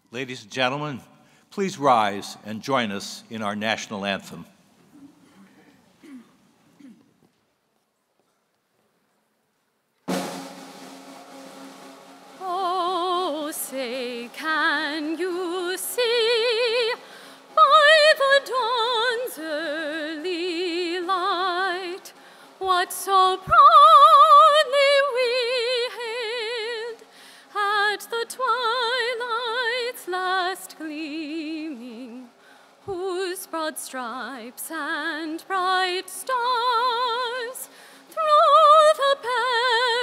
Ladies and gentlemen, please rise and join us in our national anthem. Oh, say, can you see by the dawn's early light what so proudly we hailed at the twilight's last gleaming, whose broad stripes and bright stars through the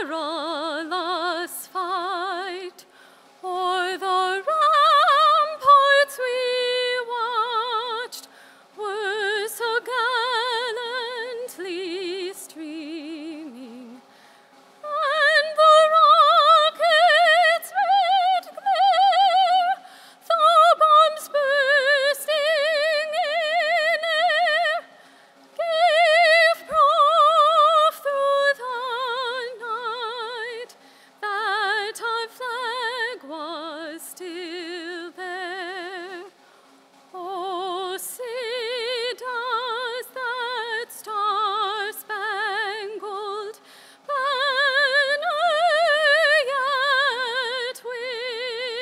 perilous fight o'er the ramparts we watched were so gallantly streaming, and the rockets' red glare, the bombs bursting in air, gave proof through the night that our flag was still there. Oh, say does that star-spangled banner yet wave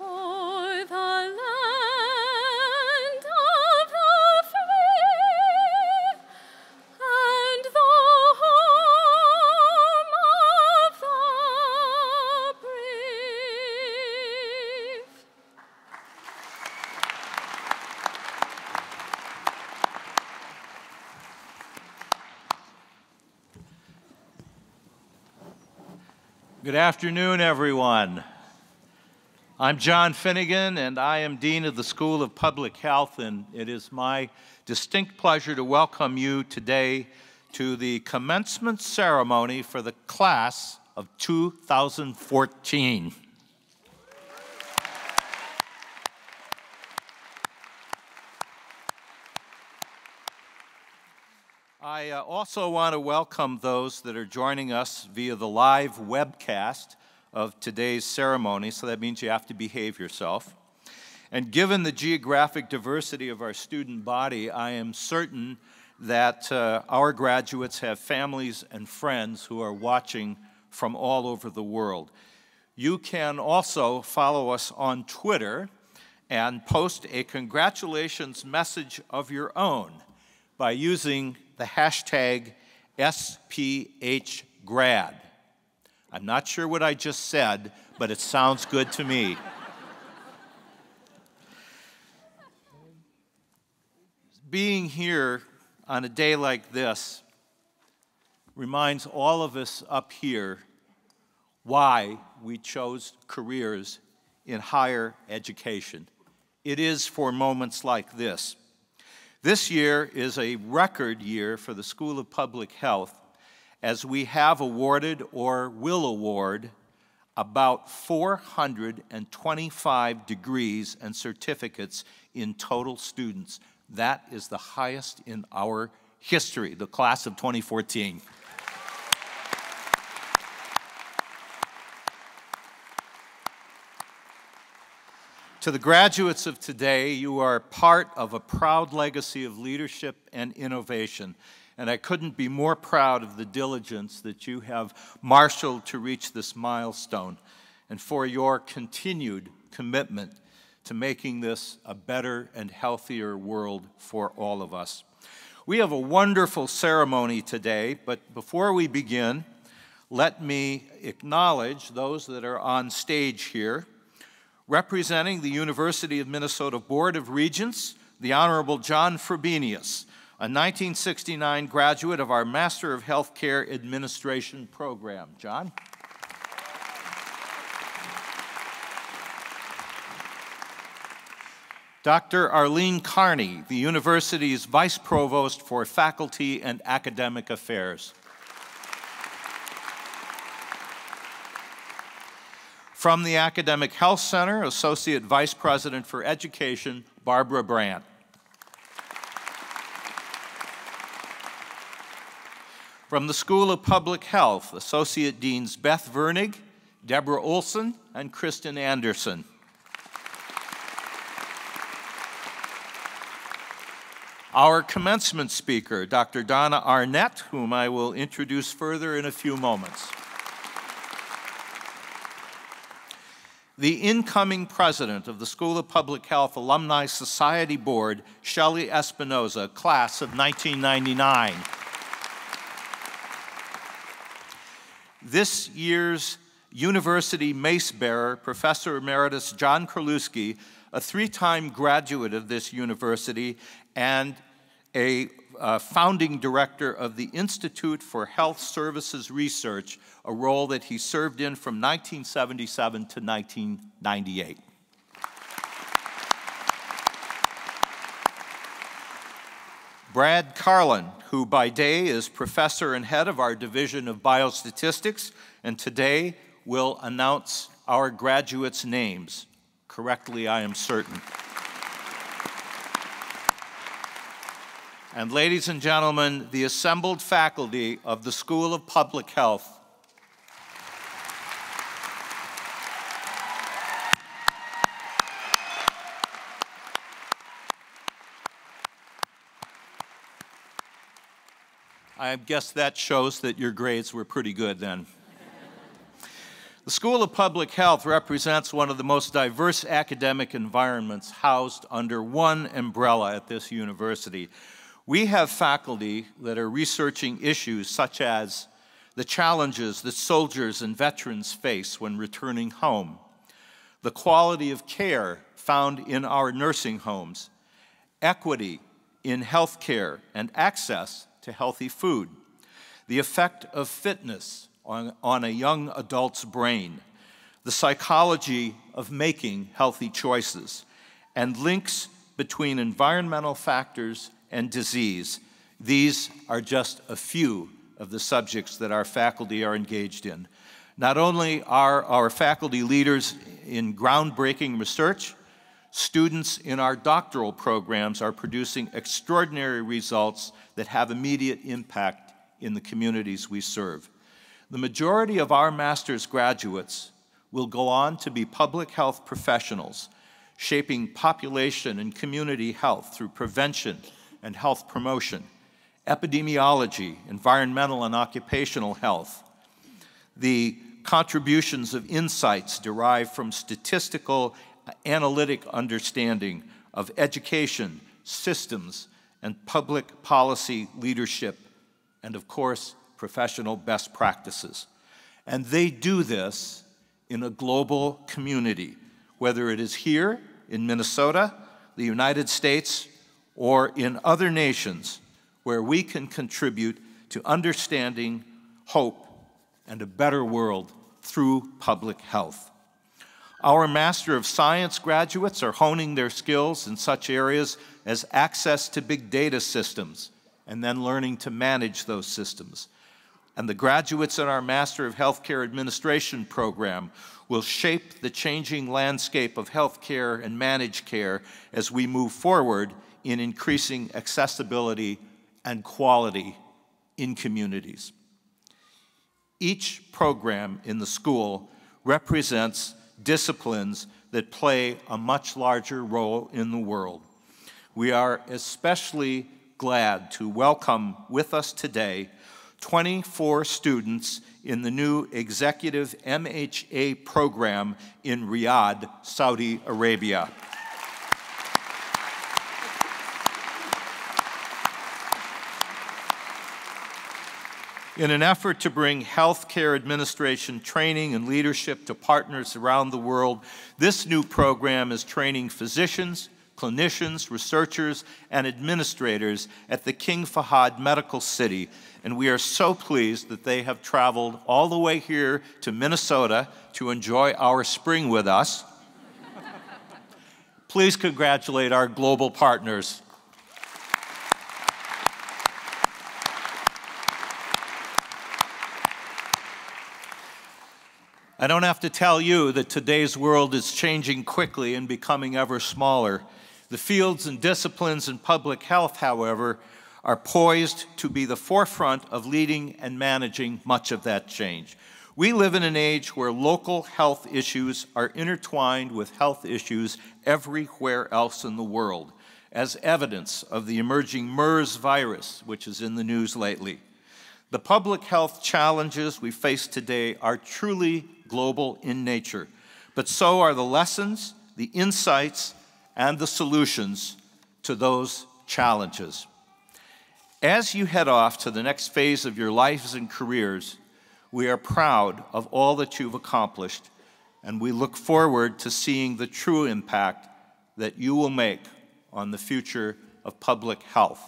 o'er the land of the free and the home of the brave? Good afternoon, everyone. I'm John Finnegan, and I am Dean of the School of Public Health, and it is my distinct pleasure to welcome you today to the commencement ceremony for the class of 2014. I also want to welcome those that are joining us via the live webcast of today's ceremony, so that means you have to behave yourself. And given the geographic diversity of our student body, I am certain that our graduates have families and friends who are watching from all over the world. You can also follow us on Twitter and post a congratulations message of your own by using the hashtag SPHGrad. I'm not sure what I just said, but it sounds good to me. Being here on a day like this reminds all of us up here why we chose careers in higher education. It is for moments like this. This year is a record year for the School of Public Health, as we have awarded or will award about 425 degrees and certificates in total students. That is the highest in our history, the class of 2014. To the graduates of today, you are part of a proud legacy of leadership and innovation, and I couldn't be more proud of the diligence that you have marshaled to reach this milestone, and for your continued commitment to making this a better and healthier world for all of us. We have a wonderful ceremony today, but before we begin, let me acknowledge those that are on stage here. Representing the University of Minnesota Board of Regents, the Honorable John Frobenius, a 1969 graduate of our Master of Healthcare Administration program. John? Dr. Arlene Carney, the university's Vice Provost for Faculty and Academic Affairs. From the Academic Health Center, Associate Vice President for Education, Barbara Brandt. From the School of Public Health, Associate Deans Beth Vernig Deborah Olson and Kristen Anderson. Our commencement speaker, Dr. Donna Arnett, whom I will introduce further in a few moments. The incoming president of the School of Public Health Alumni Society Board, Shelley Espinoza, class of 1999. This year's University Mace Bearer, Professor Emeritus John Kralewski, a three-time graduate of this university and a founding director of the Institute for Health Services Research, a role that he served in from 1977 to 1998. Brad Carlin, who by day is professor and head of our Division of Biostatistics, and today will announce our graduates' names. Correctly, I am certain. And ladies and gentlemen, the assembled faculty of the School of Public Health. I guess that shows that your grades were pretty good then. The School of Public Health represents one of the most diverse academic environments housed under one umbrella at this university. We have faculty that are researching issues such as the challenges that soldiers and veterans face when returning home, the quality of care found in our nursing homes, equity in health care and access to healthy food, the effect of fitness on a young adult's brain, the psychology of making healthy choices, and links between environmental factors and disease. These are just a few of the subjects that our faculty are engaged in. Not only are our faculty leaders in groundbreaking research, students in our doctoral programs are producing extraordinary results that have immediate impact in the communities we serve. The majority of our master's graduates will go on to be public health professionals, shaping population and community health through prevention and health promotion, epidemiology, environmental and occupational health, the contributions of insights derived from statistical analytic understanding of education, systems, and public policy leadership, and of course, professional best practices. And they do this in a global community, whether it is here in Minnesota, the United States, or in other nations where we can contribute to understanding, hope, and a better world through public health. Our Master of Science graduates are honing their skills in such areas as access to big data systems and then learning to manage those systems. And the graduates in our Master of Healthcare Administration program will shape the changing landscape of healthcare and managed care as we move forward in increasing accessibility and quality in communities. Each program in the school represents disciplines that play a much larger role in the world. We are especially glad to welcome with us today 24 students in the new Executive MHA program in Riyadh, Saudi Arabia. In an effort to bring healthcare administration training and leadership to partners around the world, this new program is training physicians, clinicians, researchers, and administrators at the King Fahd Medical City. And we are so pleased that they have traveled all the way here to Minnesota to enjoy our spring with us. Please congratulate our global partners. I don't have to tell you that today's world is changing quickly and becoming ever smaller. The fields and disciplines in public health, however, are poised to be the forefront of leading and managing much of that change. We live in an age where local health issues are intertwined with health issues everywhere else in the world, as evidence of the emerging MERS virus, which is in the news lately. The public health challenges we face today are truly global in nature, but so are the lessons, the insights, and the solutions to those challenges. As you head off to the next phase of your lives and careers, we are proud of all that you've accomplished, and we look forward to seeing the true impact that you will make on the future of public health.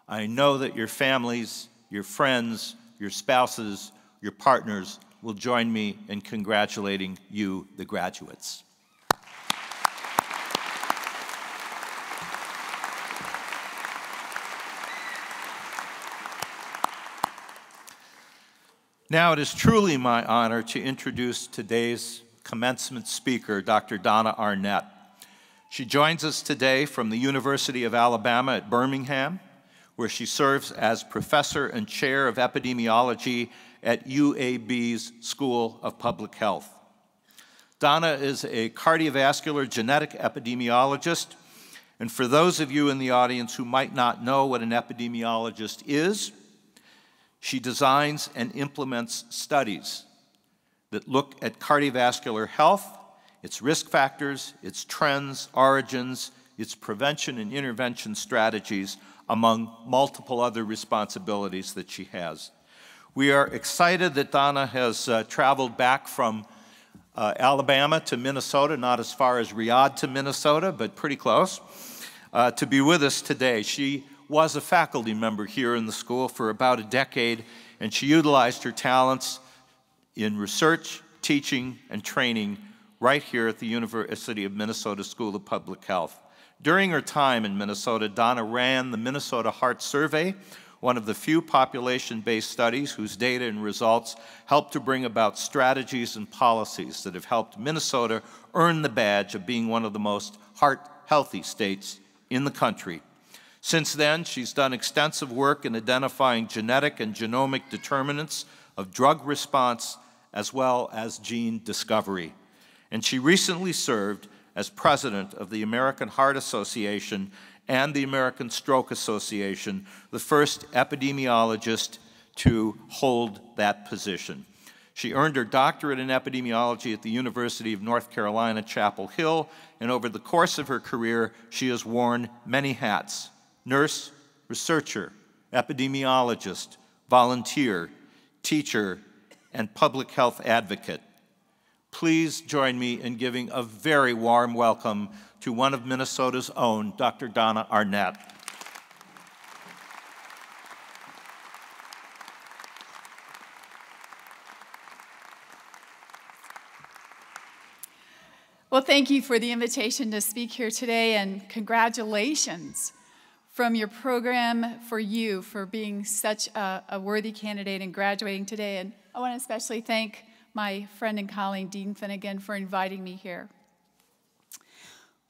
I know that your families, your friends, your spouses, your partners will join me in congratulating you, the graduates. Now it is truly my honor to introduce today's commencement speaker, Dr. Donna Arnett. She joins us today from the University of Alabama at Birmingham, where she serves as professor and chair of epidemiology at UAB's School of Public Health. Donna is a cardiovascular genetic epidemiologist, and for those of you in the audience who might not know what an epidemiologist is, she designs and implements studies that look at cardiovascular health, its risk factors, its trends, origins, its prevention and intervention strategies, among multiple other responsibilities that she has. We are excited that Donna has traveled back from Alabama to Minnesota, not as far as Riyadh to Minnesota, but pretty close, to be with us today. She was a faculty member here in the school for about a decade, and she utilized her talents in research, teaching, and training right here at the University of Minnesota School of Public Health. During her time in Minnesota, Donna ran the Minnesota Heart Survey, one of the few population-based studies whose data and results helped to bring about strategies and policies that have helped Minnesota earn the badge of being one of the most heart-healthy states in the country. Since then, she's done extensive work in identifying genetic and genomic determinants of drug response as well as gene discovery. And she recently served as president of the American Heart Association and the American Stroke Association, the first epidemiologist to hold that position. She earned her doctorate in epidemiology at the University of North Carolina, Chapel Hill, and over the course of her career, she has worn many hats: nurse, researcher, epidemiologist, volunteer, teacher, and public health advocate. Please join me in giving a very warm welcome to one of Minnesota's own, Dr. Donna Arnett. Well, thank you for the invitation to speak here today, and congratulations from your program for you for being such a worthy candidate and graduating today. And I want to especially thank my friend and colleague, Dean Finnegan, for inviting me here.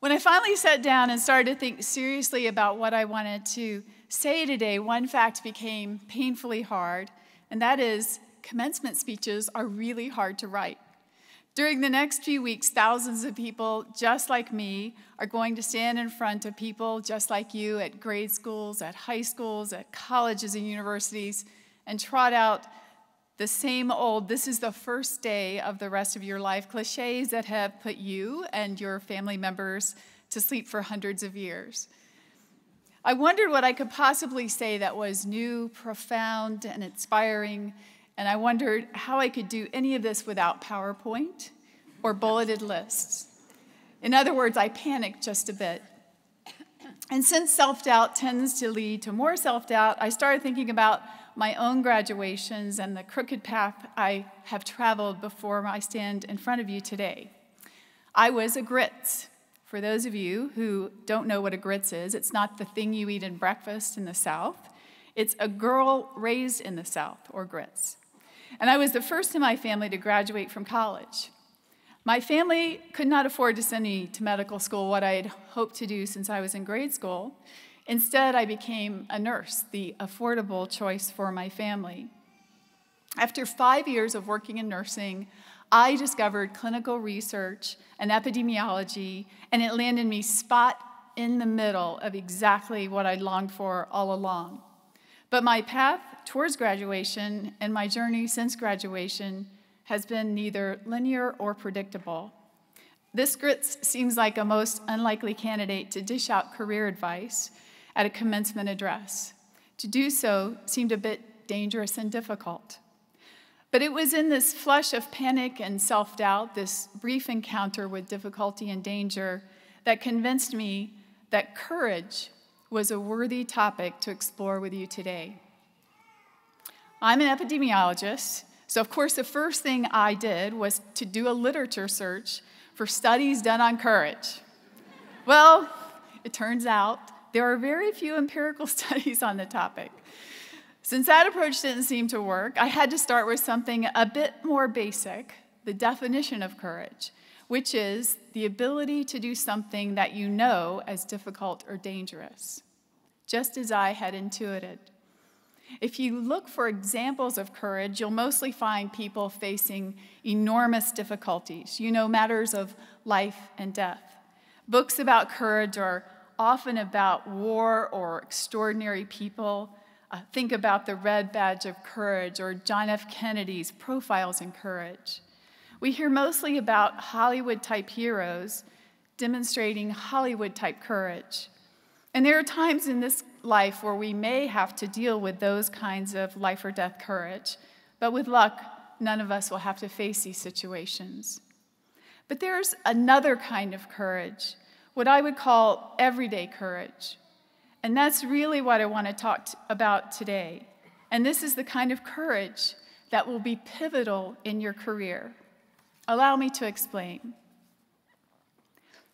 When I finally sat down and started to think seriously about what I wanted to say today, one fact became painfully hard, and that is commencement speeches are really hard to write. During the next few weeks, thousands of people just like me are going to stand in front of people just like you at grade schools, at high schools, at colleges and universities, and trot out the same old, this is the first day of the rest of your life cliches that have put you and your family members to sleep for hundreds of years. I wondered what I could possibly say that was new, profound, and inspiring, and I wondered how I could do any of this without PowerPoint or bulleted lists. In other words, I panicked just a bit. And since self-doubt tends to lead to more self-doubt, I started thinking about my own graduations and the crooked path I have traveled before I stand in front of you today. I was a grits. For those of you who don't know what a grits is, it's not the thing you eat in breakfast in the South. It's a girl raised in the South, or grits. And I was the first in my family to graduate from college. My family could not afford to send me to medical school, what I had hoped to do since I was in grade school. Instead, I became a nurse, the affordable choice for my family. After 5 years of working in nursing, I discovered clinical research and epidemiology, and it landed me spot in the middle of exactly what I'd longed for all along. But my path towards graduation and my journey since graduation has been neither linear or predictable. This Grits seems like a most unlikely candidate to dish out career advice at a commencement address. To do so seemed a bit dangerous and difficult. But it was in this flush of panic and self-doubt, this brief encounter with difficulty and danger, that convinced me that courage was a worthy topic to explore with you today. I'm an epidemiologist, so of course the first thing I did was to do a literature search for studies done on courage. Well, it turns out there are very few empirical studies on the topic. Since that approach didn't seem to work, I had to start with something a bit more basic, the definition of courage, which is the ability to do something that you know as difficult or dangerous, just as I had intuited. If you look for examples of courage, you'll mostly find people facing enormous difficulties, matters of life and death. Books about courage are often about war or extraordinary people. Think about the Red Badge of Courage or John F. Kennedy's Profiles in Courage. We hear mostly about Hollywood-type heroes demonstrating Hollywood-type courage. And there are times in this life where we may have to deal with those kinds of life or death courage, but with luck, none of us will have to face these situations. But there's another kind of courage, what I would call everyday courage. And that's really what I want to talk about today. And this is the kind of courage that will be pivotal in your career. Allow me to explain.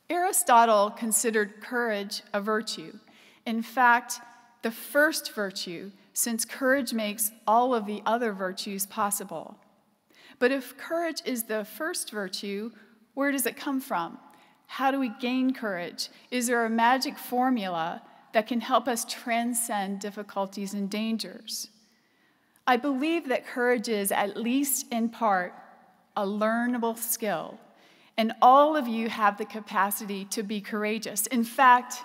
Aristotle considered courage a virtue. In fact, the first virtue, since courage makes all of the other virtues possible. But if courage is the first virtue, where does it come from? How do we gain courage? Is there a magic formula that can help us transcend difficulties and dangers? I believe that courage is, at least in part, a learnable skill, and all of you have the capacity to be courageous. In fact,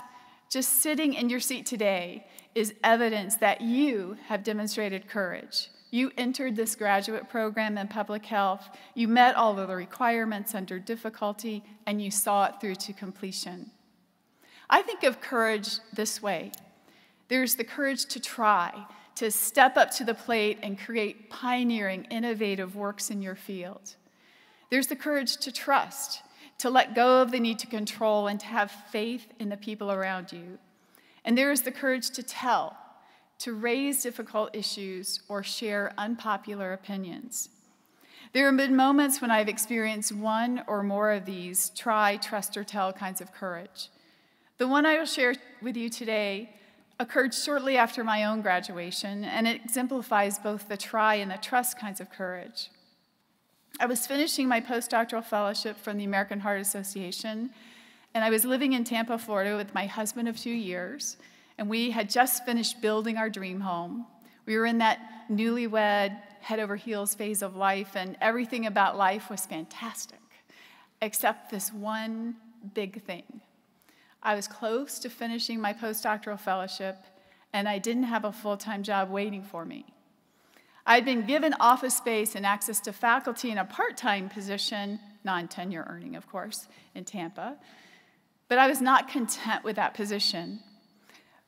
just sitting in your seat today is evidence that you have demonstrated courage. You entered this graduate program in public health, you met all of the requirements under difficulty, and you saw it through to completion. I think of courage this way. There's the courage to try, to step up to the plate and create pioneering, innovative works in your field. There's the courage to trust, to let go of the need to control and to have faith in the people around you. And there is the courage to tell, to raise difficult issues or share unpopular opinions. There have been moments when I've experienced one or more of these try, trust, or tell kinds of courage. The one I will share with you today occurred shortly after my own graduation, and it exemplifies both the try and the trust kinds of courage. I was finishing my postdoctoral fellowship from the American Heart Association, and I was living in Tampa, Florida with my husband of 2 years, and we had just finished building our dream home. We were in that newlywed, head over heels phase of life, and everything about life was fantastic, except this one big thing. I was close to finishing my postdoctoral fellowship, and I didn't have a full-time job waiting for me. I'd been given office space and access to faculty in a part-time position, non-tenure earning, of course, in Tampa, but I was not content with that position.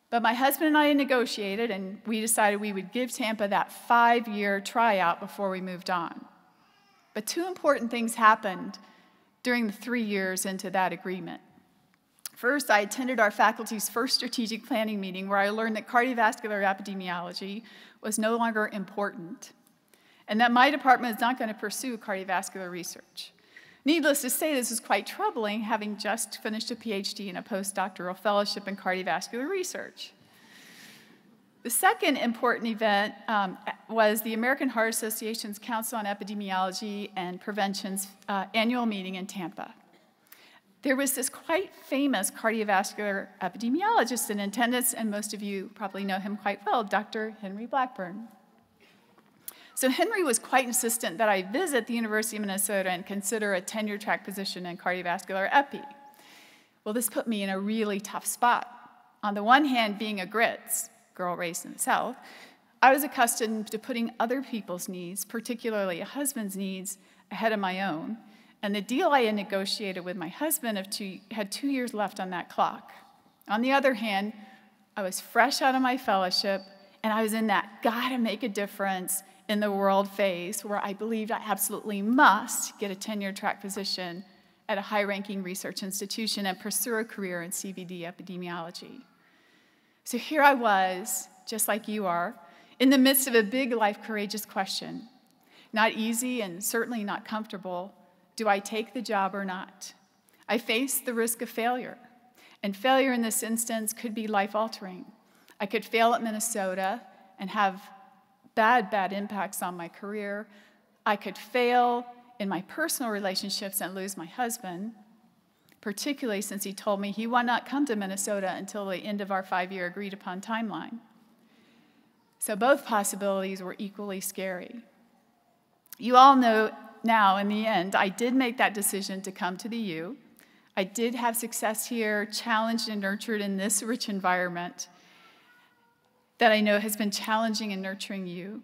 But my husband and I negotiated, and we decided we would give Tampa that 5-year tryout before we moved on. But two important things happened during the 3 years into that agreement. First, I attended our faculty's first strategic planning meeting where I learned that cardiovascular epidemiology was no longer important and that my department is not going to pursue cardiovascular research. Needless to say, this was quite troubling, having just finished a PhD and a postdoctoral fellowship in cardiovascular research. The second important event was the American Heart Association's Council on Epidemiology and Prevention's annual meeting in Tampa. There was this quite famous cardiovascular epidemiologist in attendance, and most of you probably know him quite well, Dr. Henry Blackburn. So Henry was quite insistent that I visit the University of Minnesota and consider a tenure track position in cardiovascular epi. Well, this put me in a really tough spot. On the one hand, being a Grits, girl raised in the South, I was accustomed to putting other people's needs, particularly a husband's needs, ahead of my own. And the deal I had negotiated with my husband had 2 years left on that clock. On the other hand, I was fresh out of my fellowship, and I was in that gotta make a difference in the world phase where I believed I absolutely must get a tenure track position at a high-ranking research institution and pursue a career in CVD epidemiology. So here I was, just like you are, in the midst of a big life courageous question. Not easy and certainly not comfortable. Do I take the job or not? I faced the risk of failure. And failure in this instance could be life-altering. I could fail at Minnesota and have bad impacts on my career. I could fail in my personal relationships and lose my husband, particularly since he told me he would not come to Minnesota until the end of our 5-year agreed-upon timeline. So both possibilities were equally scary. You all know now, in the end, I did make that decision to come to the U. I did have success here, challenged and nurtured in this rich environment that I know has been challenging and nurturing you.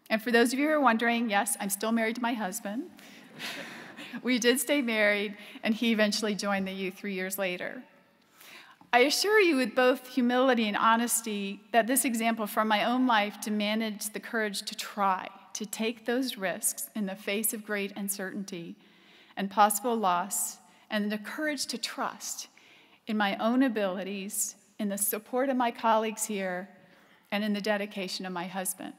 And for those of you who are wondering, yes, I'm still married to my husband. We did stay married, and he eventually joined the U 3 years later. I assure you with both humility and honesty that this example from my own life demanded the courage to try, to take those risks in the face of great uncertainty and possible loss, and the courage to trust in my own abilities, in the support of my colleagues here, and in the dedication of my husband.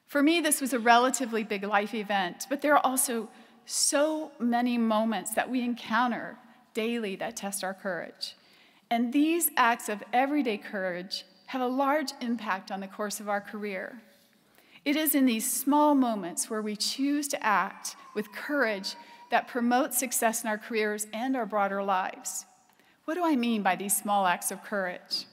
For me, this was a relatively big life event, but there are also so many moments that we encounter daily that test our courage. And these acts of everyday courage have a large impact on the course of our career. It is in these small moments where we choose to act with courage that promotes success in our careers and our broader lives. What do I mean by these small acts of courage?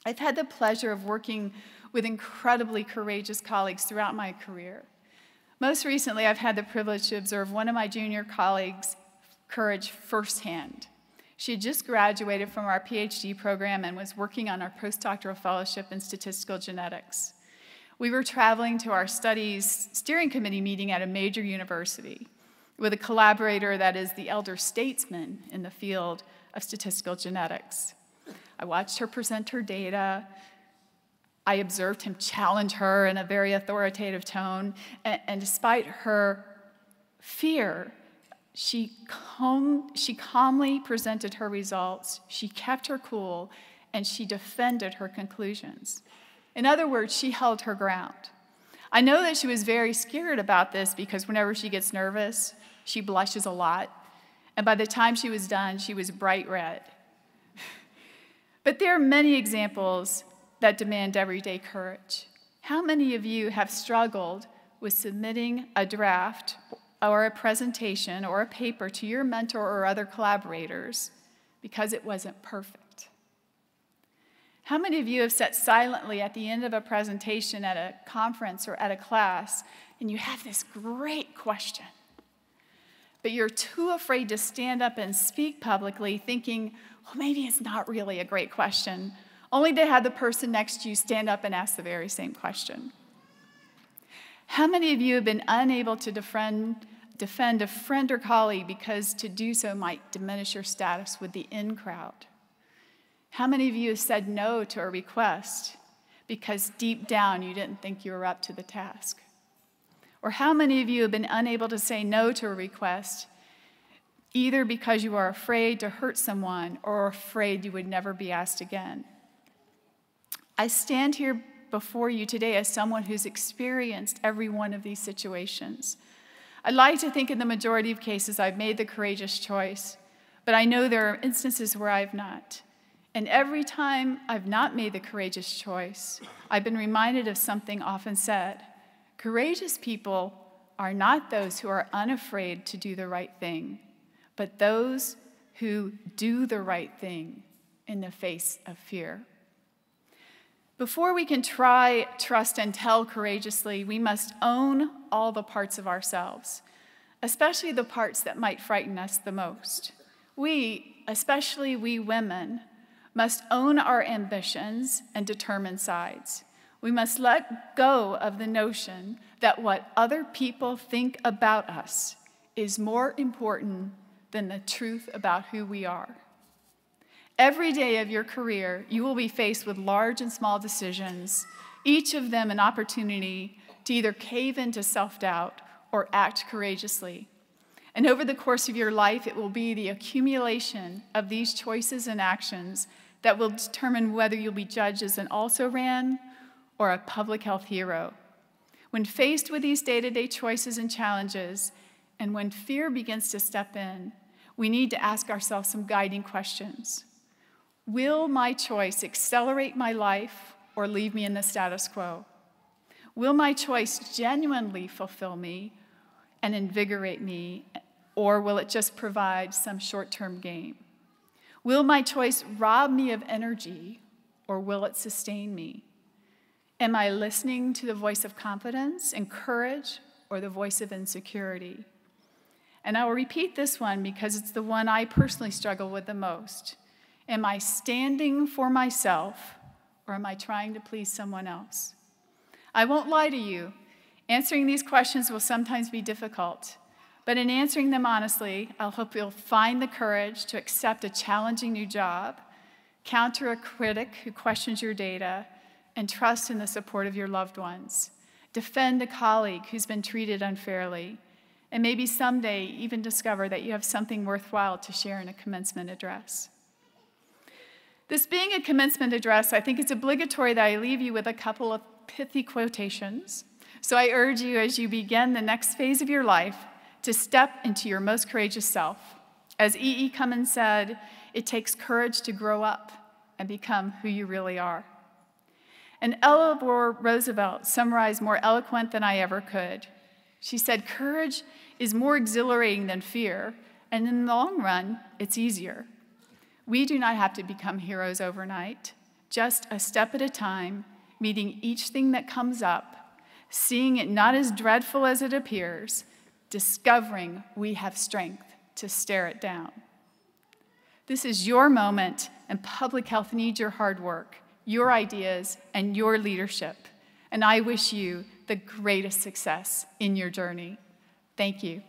I've had the pleasure of working with incredibly courageous colleagues throughout my career. Most recently, I've had the privilege to observe one of my junior colleagues' courage firsthand. She had just graduated from our PhD program and was working on our postdoctoral fellowship in statistical genetics. We were traveling to our studies steering committee meeting at a major university with a collaborator that is the elder statesman in the field of statistical genetics. I watched her present her data. I observed him challenge her in a very authoritative tone, and despite her fear, she calmly presented her results, she kept her cool, and she defended her conclusions. In other words, she held her ground. I know that she was very scared about this because whenever she gets nervous, she blushes a lot, and by the time she was done, she was bright red. But there are many examples that demand everyday courage. How many of you have struggled with submitting a draft or a presentation or a paper to your mentor or other collaborators because it wasn't perfect? How many of you have sat silently at the end of a presentation at a conference or at a class and you have this great question, but you're too afraid to stand up and speak publicly thinking, well, maybe it's not really a great question, only to have the person next to you stand up and ask the very same question? How many of you have been unable to defend a friend or colleague because to do so might diminish your status with the in crowd? How many of you have said no to a request because deep down you didn't think you were up to the task? Or how many of you have been unable to say no to a request either because you are afraid to hurt someone or afraid you would never be asked again? I stand here before you today as someone who's experienced every one of these situations. I'd like to think in the majority of cases I've made the courageous choice, but I know there are instances where I've not. And every time I've not made the courageous choice, I've been reminded of something often said. Courageous people are not those who are unafraid to do the right thing, but those who do the right thing in the face of fear. Before we can try, trust, and tell courageously, we must own all the parts of ourselves, especially the parts that might frighten us the most. We, especially we women, must own our ambitions and determine sides. We must let go of the notion that what other people think about us is more important than the truth about who we are. Every day of your career, you will be faced with large and small decisions, each of them an opportunity to either cave into self-doubt or act courageously. And over the course of your life, it will be the accumulation of these choices and actions that will determine whether you'll be judged as an also-ran or a public health hero. When faced with these day-to-day choices and challenges, and when fear begins to step in, we need to ask ourselves some guiding questions. Will my choice accelerate my life or leave me in the status quo? Will my choice genuinely fulfill me and invigorate me, or will it just provide some short-term gain? Will my choice rob me of energy, or will it sustain me? Am I listening to the voice of confidence and courage, or the voice of insecurity? And I will repeat this one because it's the one I personally struggle with the most. Am I standing for myself, or am I trying to please someone else? I won't lie to you. Answering these questions will sometimes be difficult, but in answering them honestly, I hope you'll find the courage to accept a challenging new job, counter a critic who questions your data, and trust in the support of your loved ones. Defend a colleague who's been treated unfairly, and maybe someday even discover that you have something worthwhile to share in a commencement address. This being a commencement address, I think it's obligatory that I leave you with a couple of pithy quotations. So I urge you, as you begin the next phase of your life, to step into your most courageous self. As E.E. Cummins said, it takes courage to grow up and become who you really are. And Eleanor Roosevelt summarized more eloquent than I ever could. She said, courage is more exhilarating than fear, and in the long run, it's easier. We do not have to become heroes overnight, just a step at a time, meeting each thing that comes up, seeing it not as dreadful as it appears, discovering we have strength to stare it down. This is your moment, and public health needs your hard work, your ideas, and your leadership. And I wish you the greatest success in your journey. Thank you.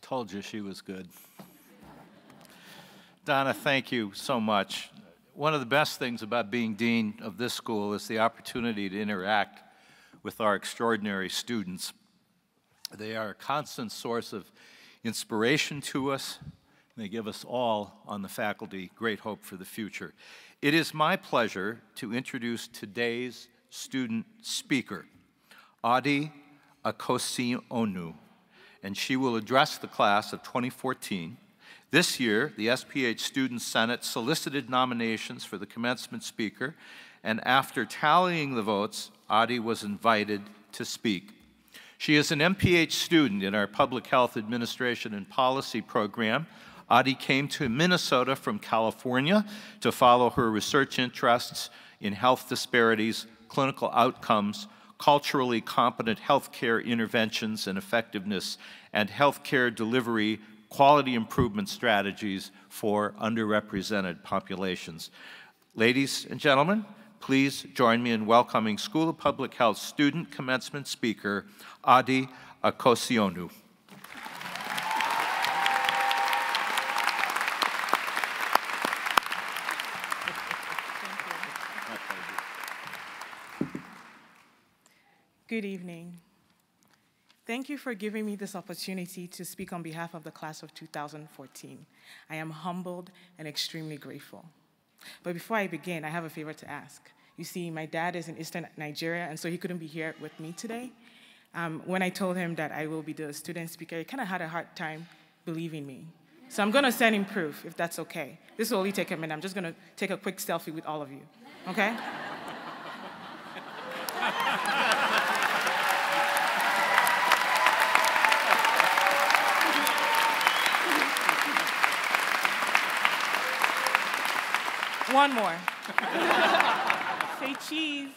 Told you she was good. Donna, thank you so much. One of the best things about being dean of this school is the opportunity to interact with our extraordinary students. They are a constant source of inspiration to us, and they give us all on the faculty great hope for the future. It is my pleasure to introduce today's student speaker, Adi Akosionu, and she will address the class of 2014. This year, the SPH Student Senate solicited nominations for the commencement speaker, and after tallying the votes, Adi was invited to speak. She is an MPH student in our Public Health Administration and Policy program. Adi came to Minnesota from California to follow her research interests in health disparities, clinical outcomes, culturally competent healthcare interventions and effectiveness, and healthcare delivery quality improvement strategies for underrepresented populations. Ladies and gentlemen, please join me in welcoming School of Public Health student commencement speaker, Adi Akosionu. Good evening. Thank you for giving me this opportunity to speak on behalf of the class of 2014. I am humbled and extremely grateful. But before I begin, I have a favor to ask. You see, my dad is in Eastern Nigeria, and so he couldn't be here with me today. When I told him that I will be the student speaker, he kind of had a hard time believing me. So I'm going to send him proof, if that's okay. This will only take a minute. I'm just going to take a quick selfie with all of you, okay? One more. Say cheese.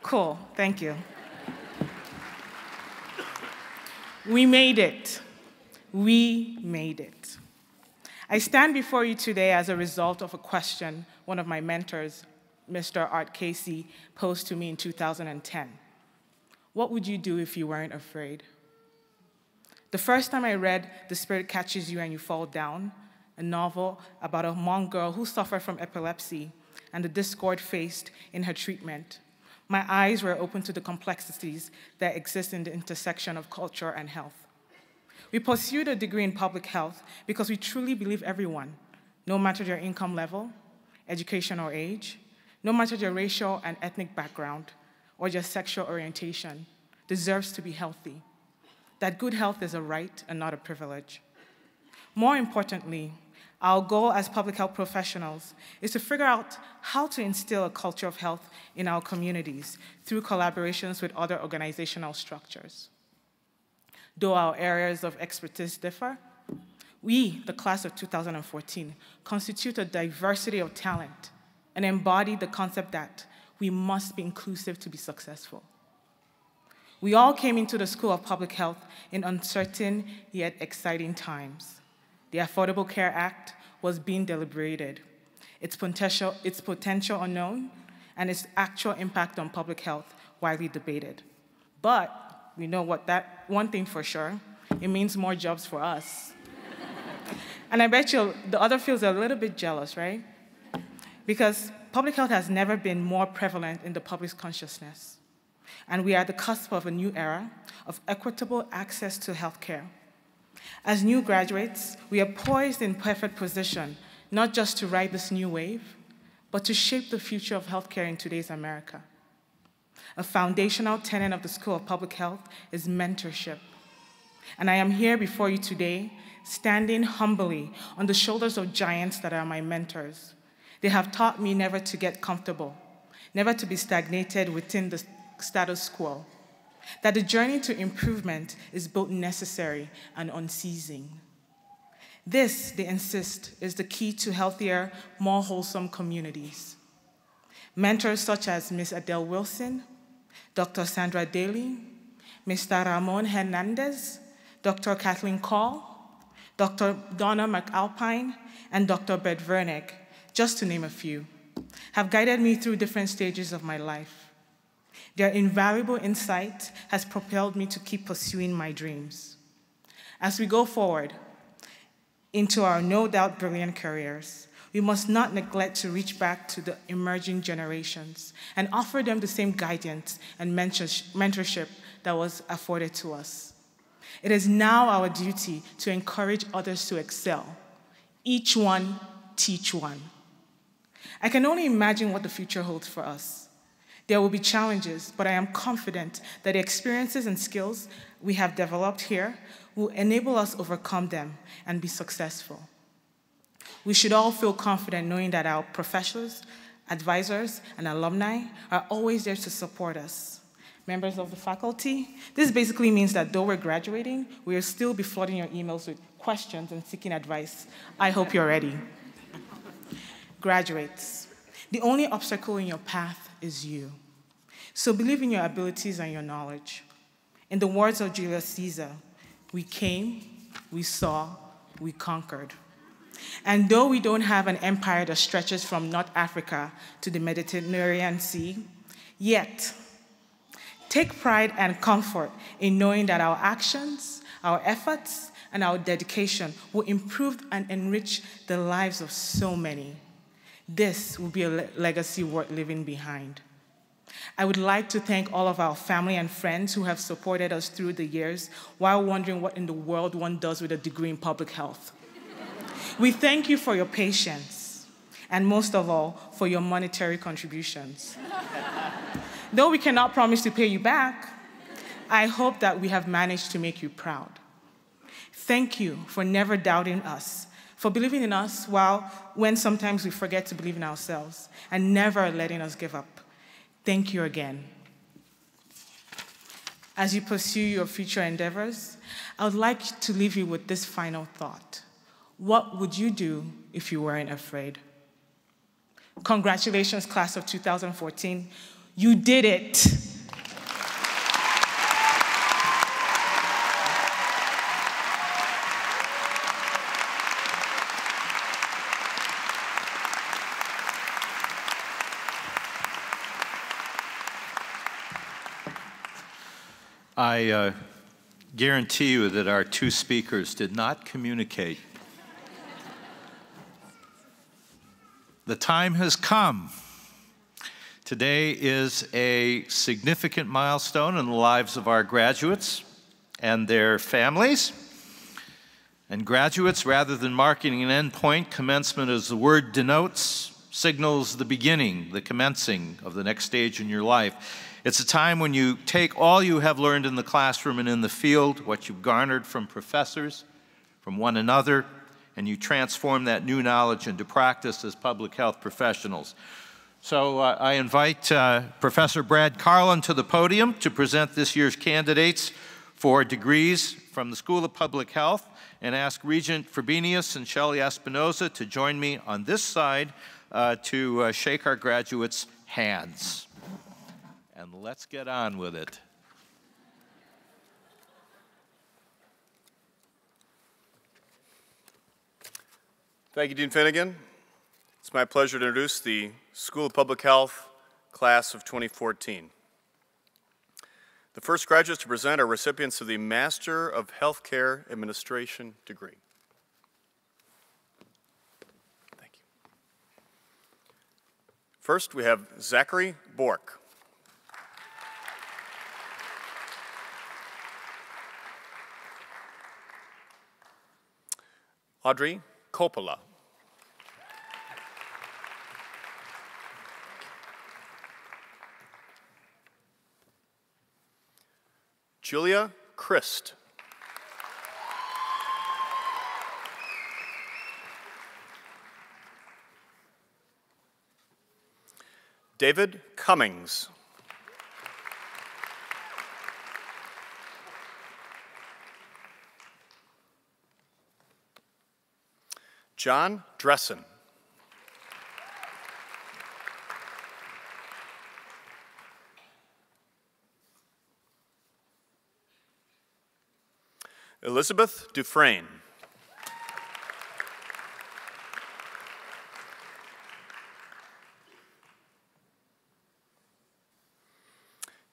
Cool, thank you. We made it. We made it. I stand before you today as a result of a question one of my mentors, Mr. Art Casey, posed to me in 2010. What would you do if you weren't afraid? The first time I read The Spirit Catches You and You Fall Down, a novel about a Hmong girl who suffered from epilepsy and the discord faced in her treatment, my eyes were open to the complexities that exist in the intersection of culture and health. We pursued a degree in public health because we truly believe everyone, no matter their income level, education or age, no matter their racial and ethnic background, or their sexual orientation, deserves to be healthy. That good health is a right and not a privilege. More importantly, our goal as public health professionals is to figure out how to instill a culture of health in our communities through collaborations with other organizational structures. Though our areas of expertise differ, we, the class of 2014, constitute a diversity of talent and embody the concept that we must be inclusive to be successful. We all came into the School of Public Health in uncertain yet exciting times. The Affordable Care Act was being deliberated, its potential unknown, and its actual impact on public health widely debated. But we know one thing for sure, it means more jobs for us. And I bet you the other fields are a little bit jealous, right? Because public health has never been more prevalent in the public's consciousness. And we are at the cusp of a new era of equitable access to healthcare. As new graduates, we are poised in perfect position, not just to ride this new wave, but to shape the future of healthcare in today's America. A foundational tenet of the School of Public Health is mentorship. And I am here before you today, standing humbly on the shoulders of giants that are my mentors. They have taught me never to get comfortable, never to be stagnated within the status quo, that the journey to improvement is both necessary and unceasing. This, they insist, is the key to healthier, more wholesome communities. Mentors such as Ms. Adele Wilson, Dr. Sandra Daly, Mr. Ramon Hernandez, Dr. Kathleen Call, Dr. Donna McAlpine, and Dr. Bert Vernick, just to name a few, have guided me through different stages of my life. Their invaluable insight has propelled me to keep pursuing my dreams. As we go forward into our no doubt brilliant careers, we must not neglect to reach back to the emerging generations and offer them the same guidance and mentorship that was afforded to us. It is now our duty to encourage others to excel. Each one, teach one. I can only imagine what the future holds for us. There will be challenges, but I am confident that the experiences and skills we have developed here will enable us to overcome them and be successful. We should all feel confident knowing that our professors, advisors, and alumni are always there to support us. Members of the faculty, this basically means that though we're graduating, we will still be flooding your emails with questions and seeking advice. I hope you're ready. Graduates, the only obstacle in your path is you. So believe in your abilities and your knowledge. In the words of Julius Caesar, we came, we saw, we conquered. And though we don't have an empire that stretches from North Africa to the Mediterranean Sea, yet take pride and comfort in knowing that our actions, our efforts, and our dedication will improve and enrich the lives of so many. This will be a legacy worth leaving behind. I would like to thank all of our family and friends who have supported us through the years while wondering what in the world one does with a degree in public health. We thank you for your patience, and most of all, for your monetary contributions. Though we cannot promise to pay you back, I hope that we have managed to make you proud. Thank you for never doubting us, for believing in us when sometimes we forget to believe in ourselves, and never letting us give up. Thank you again. As you pursue your future endeavors, I would like to leave you with this final thought. What would you do if you weren't afraid? Congratulations, class of 2014. You did it. I guarantee you that our two speakers did not communicate. The time has come. Today is a significant milestone in the lives of our graduates and their families. And graduates, rather than marking an end point, commencement, as the word denotes, signals the beginning, the commencing of the next stage in your life. It's a time when you take all you have learned in the classroom and in the field, what you've garnered from professors, from one another, and you transform that new knowledge into practice as public health professionals. So I invite Professor Brad Carlin to the podium to present this year's candidates for degrees from the School of Public Health, and ask Regent Frobenius and Shelley Espinoza to join me on this side to shake our graduates' hands. And let's get on with it. Thank you, Dean Finnegan. It's my pleasure to introduce the School of Public Health class of 2014. The first graduates to present are recipients of the Master of Healthcare Administration degree. Thank you. First, we have Zachary Bork. Audrey Coppola. Julia Christ. David Cummings. John Dressen. Elizabeth Dufresne.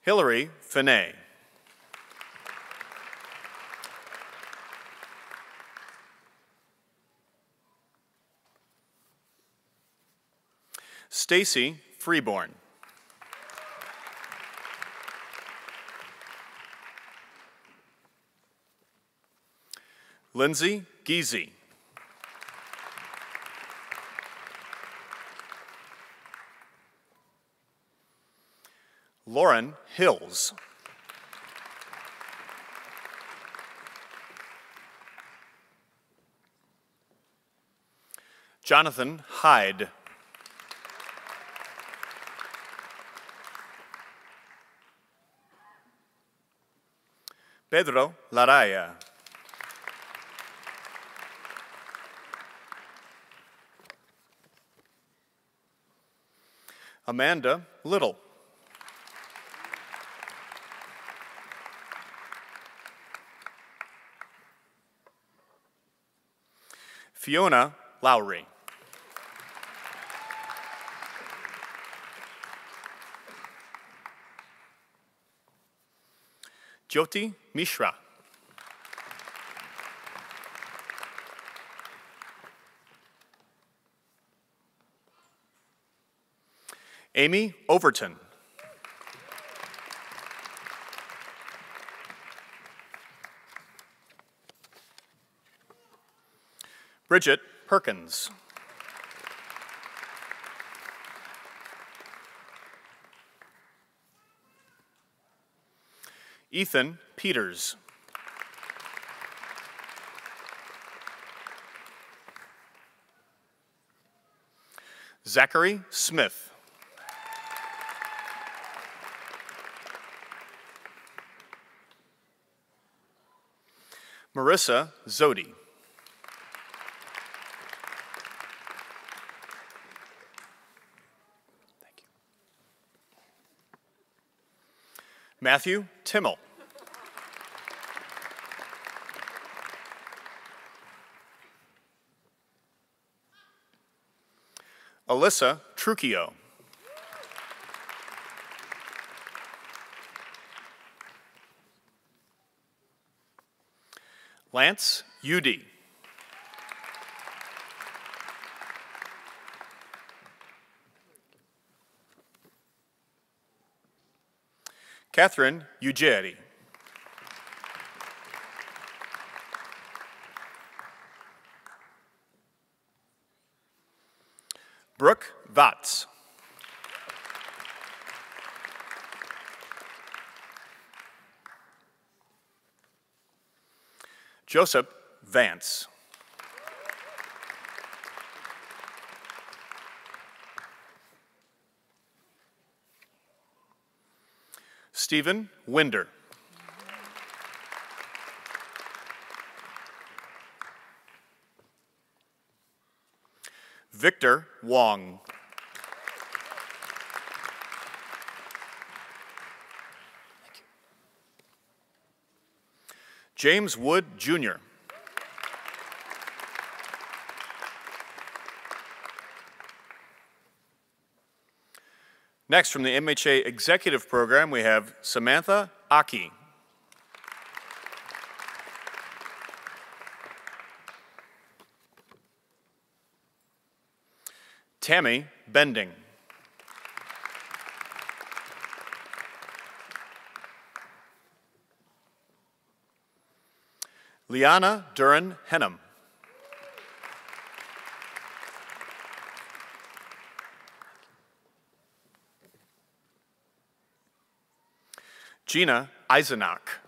Hillary Finney. Stacy Freeborn. Lindsay Giese. Lauren Hills. Jonathan Hyde. Pedro Laraya. Amanda Little. Fiona Lowry. Jyoti Mishra. Amy Overton. Bridget Perkins. Ethan Peters. Zachary Smith. Marissa Zodi. Matthew Timmel. Alyssa Trucchio. Lance Udy. Catherine Ugeri. Brooke Vatz. Joseph Vance. Stephen Winder. Victor Wong. James Wood, Jr. Next, from the MHA Executive Program, we have Samantha Aki. Tammy Bending. Liana Duran Henham. Gina Eisenach.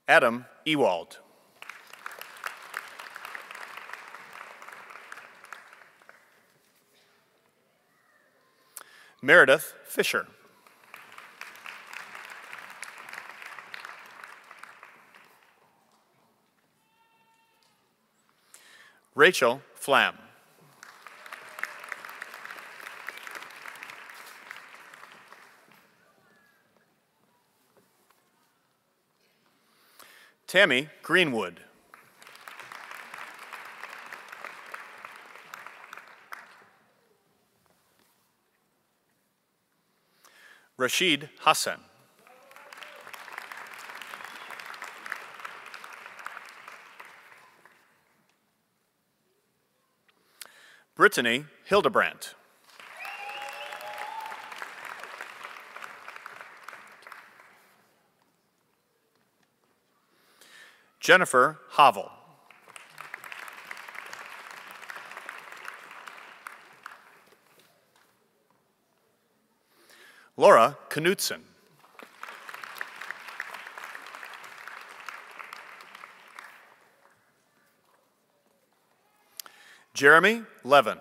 Adam Ewald. Meredith Fisher. Rachel Flam. Tammy Greenwood. Rashid Hassan. Brittany Hildebrandt. Jennifer Havel. Laura Knutson. Jeremy Levin.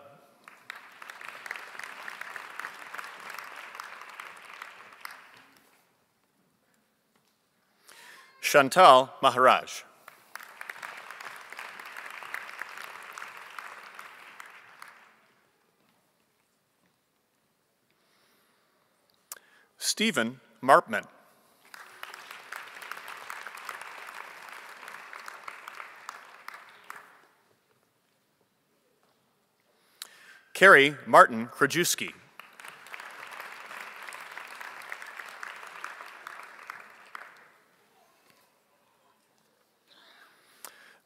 Chantal Maharaj. Stephen Marpman. Carrie Martin Krajewski.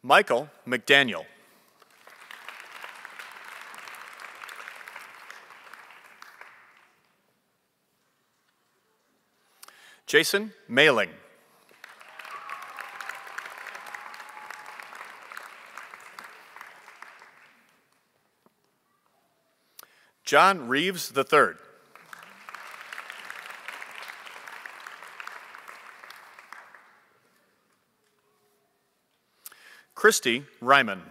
Michael McDaniel. Jason Mailing. John Reeves III. Christy Ryman.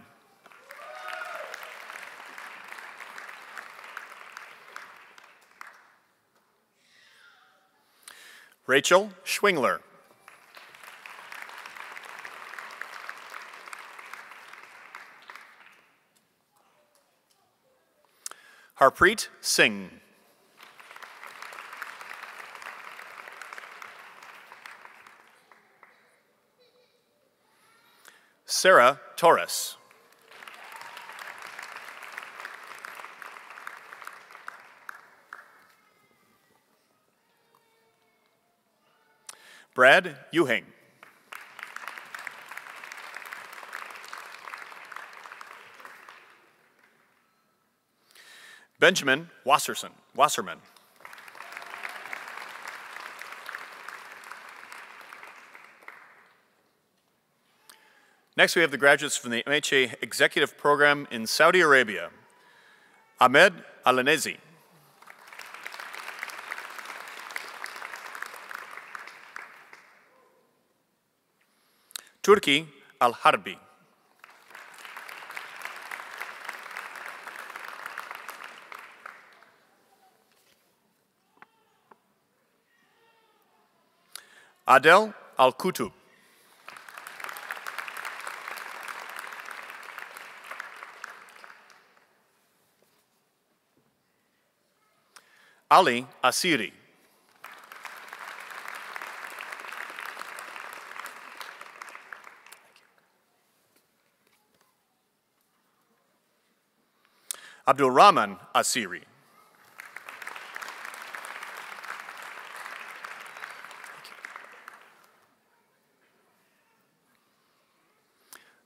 Rachel Schwingler. Harpreet Singh. Sarah Torres. Brad Uhing. Benjamin Wasserman. Next, we have the graduates from the MHA Executive Program in Saudi Arabia. Ahmed Alanezi. Turki Al-Harbi. Adel Al-Kutub. Ali Asiri. Abdul Rahman Asiri.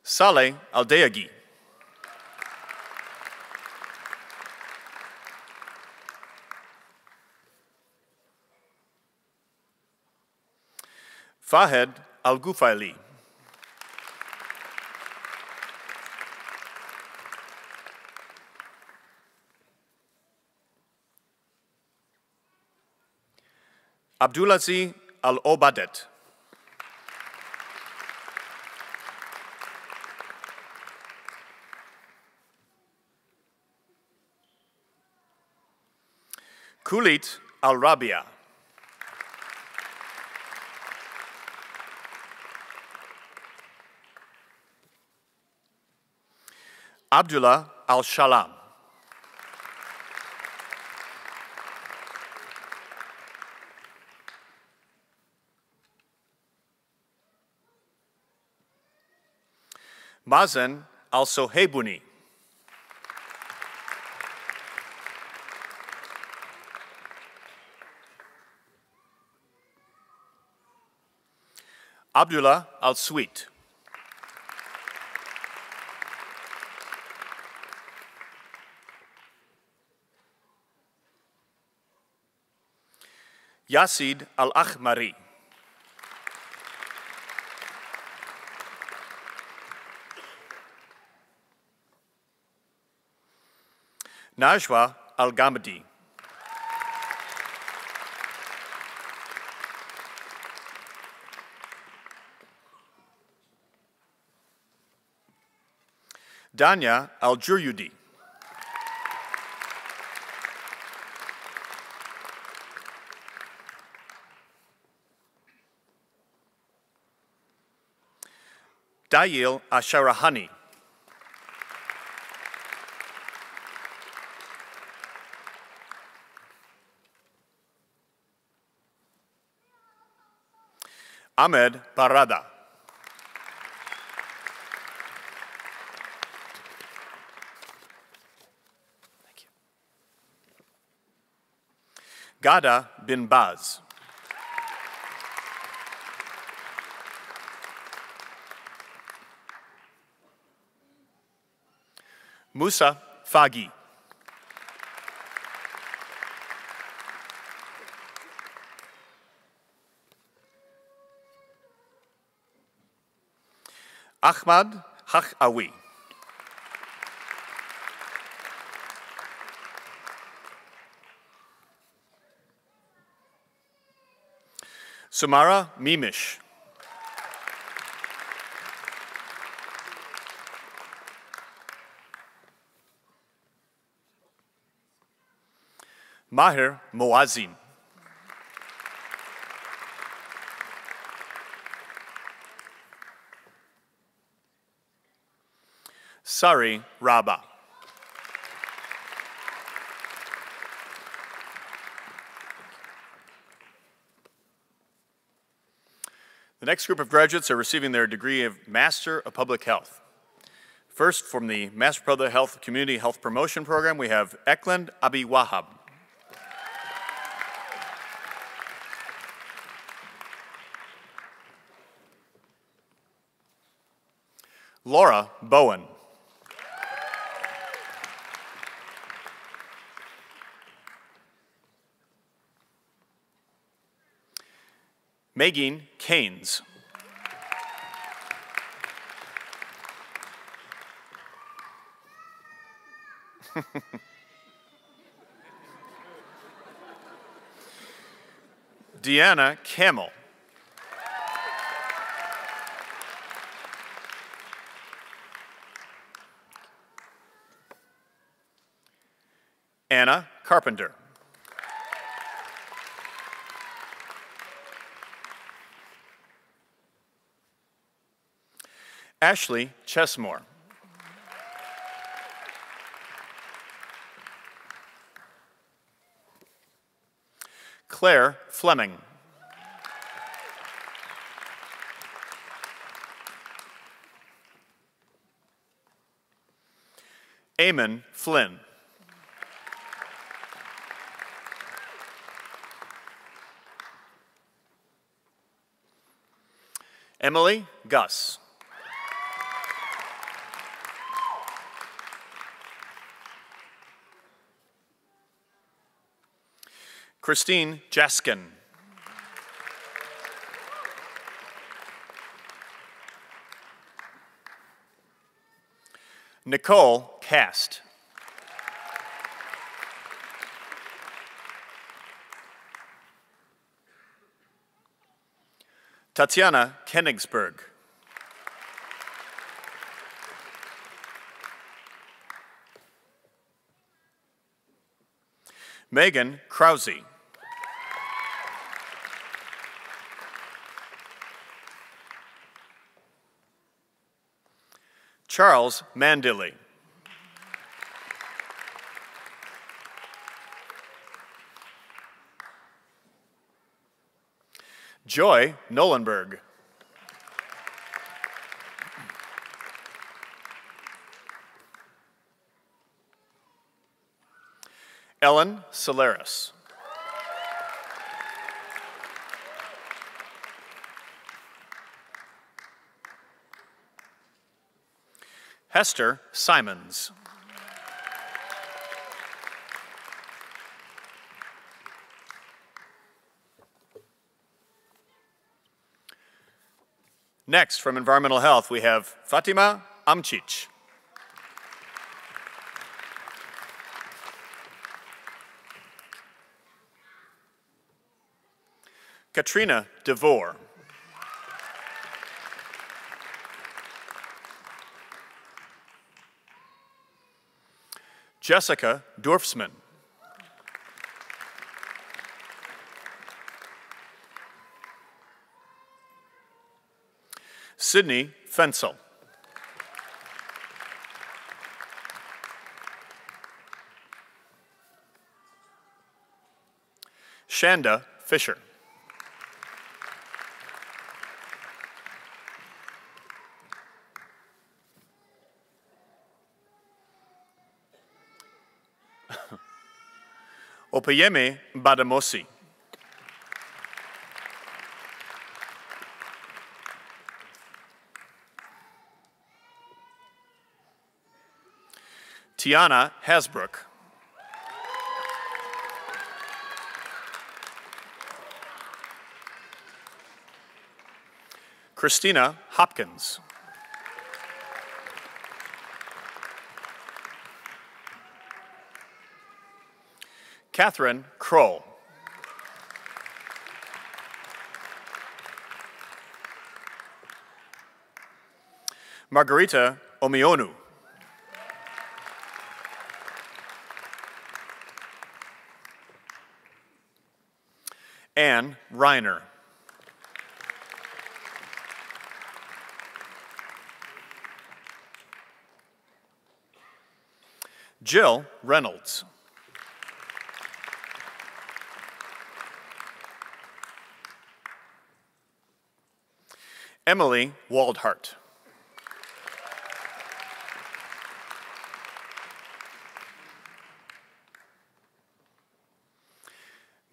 Saleh Al-Dayagi. Fahed Al-Gufaili. Abdulaziz Al-Obadet. Kulit Al-Rabia. Abdullah Al-Shalam. Mazen Al-Sohebuni. Abdullah Al-Sweet. Yasid Al-Akhmari. Najwa Al-Gamadi. Danya Al-Juryudi. Dayil Asharahani. Ahmed Barada. Gada bin Baz. Musa Fagi. Ahmad Hachawi. Sumara Mimish. Maher Moazin. Sari Raba. The next group of graduates are receiving their degree of Master of Public Health. First, from the Master of Public Health Community Health Promotion Program, we have Eklund Abi Wahab. Laura Bowen. Megan Keynes. Deanna Camel. Anna Carpenter. Ashley Chesmore. Claire Fleming. Eamon Flynn. Emily Gus. Christine Jaskin. Nicole Cast. Tatiana Kenigsberg. Megan Krause. Charles Mandilly. Joy Nolenberg. Ellen Solaris. Hester Simons. Next, from Environmental Health, we have Fatima Amcic. Katrina DeVore. Jessica Dorfsman. Sydney Fensel. Shanda Fisher. Opeyemi Badamosi. Tiana Hasbrook. Christina Hopkins. Catherine Kroll. Margarita Omionu. Anne Reiner. Jill Reynolds. Emily Waldhart.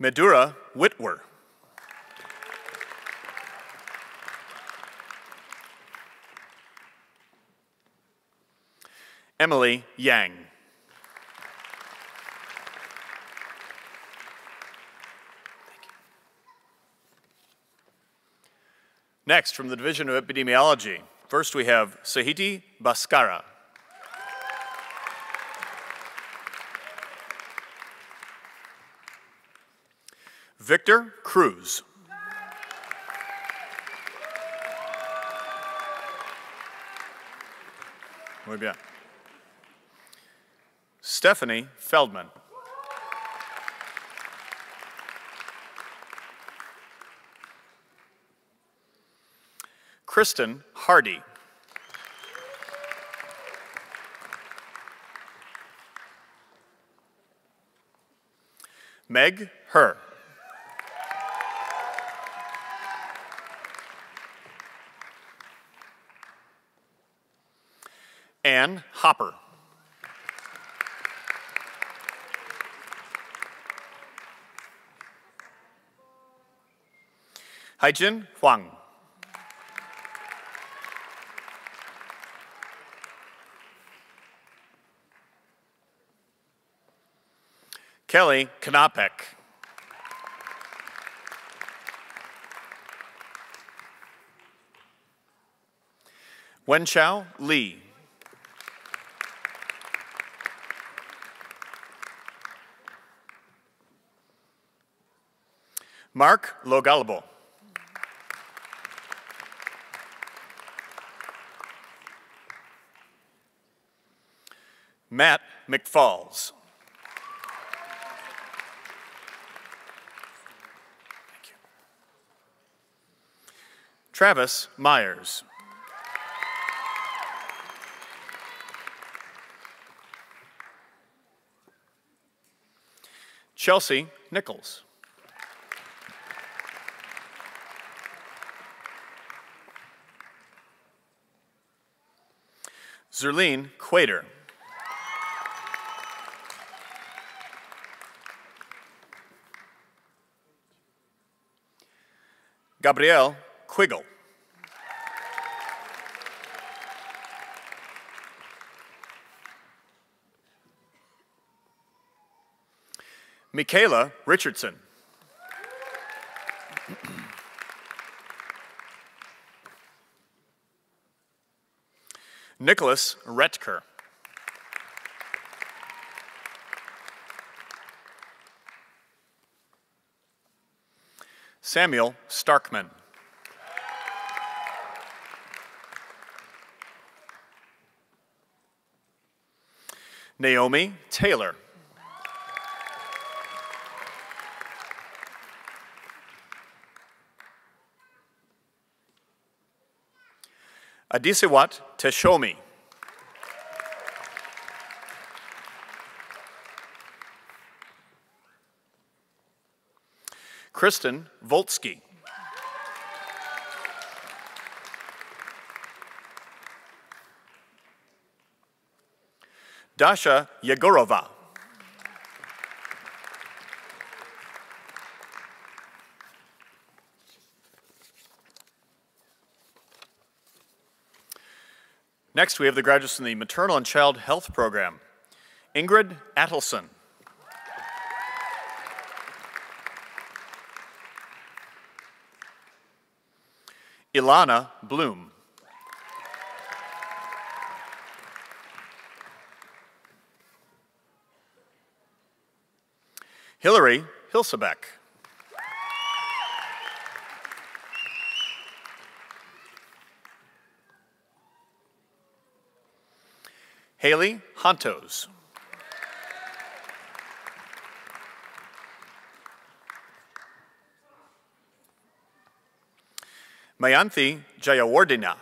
Medura Whitwer. Emily Yang. Next, from the Division of Epidemiology, first we have Sahiti Bhaskara. Victor Cruz. Muy bien. Stephanie Feldman. Kristen Hardy. Meg Herr. Ann Hopper. Haijin Huang. Kelly Knapek. Wenchao Lee. Mark Logalbo. Matt McFalls. Thank you. Travis Myers. Chelsea Nichols. Zerlene Quader. Gabrielle Quiggle. Michaela Richardson. Nicholas Retker. Samuel Starkman. Naomi Taylor. Adisewat Teshomi. Kristen Voltsky. Dasha Yegorova. Next, we have the graduates in the Maternal and Child Health Program. Ingrid Attelson. Ilana Bloom. Hillary Hilsebeck. Haley Hontos. Mayanthi Jayawardena.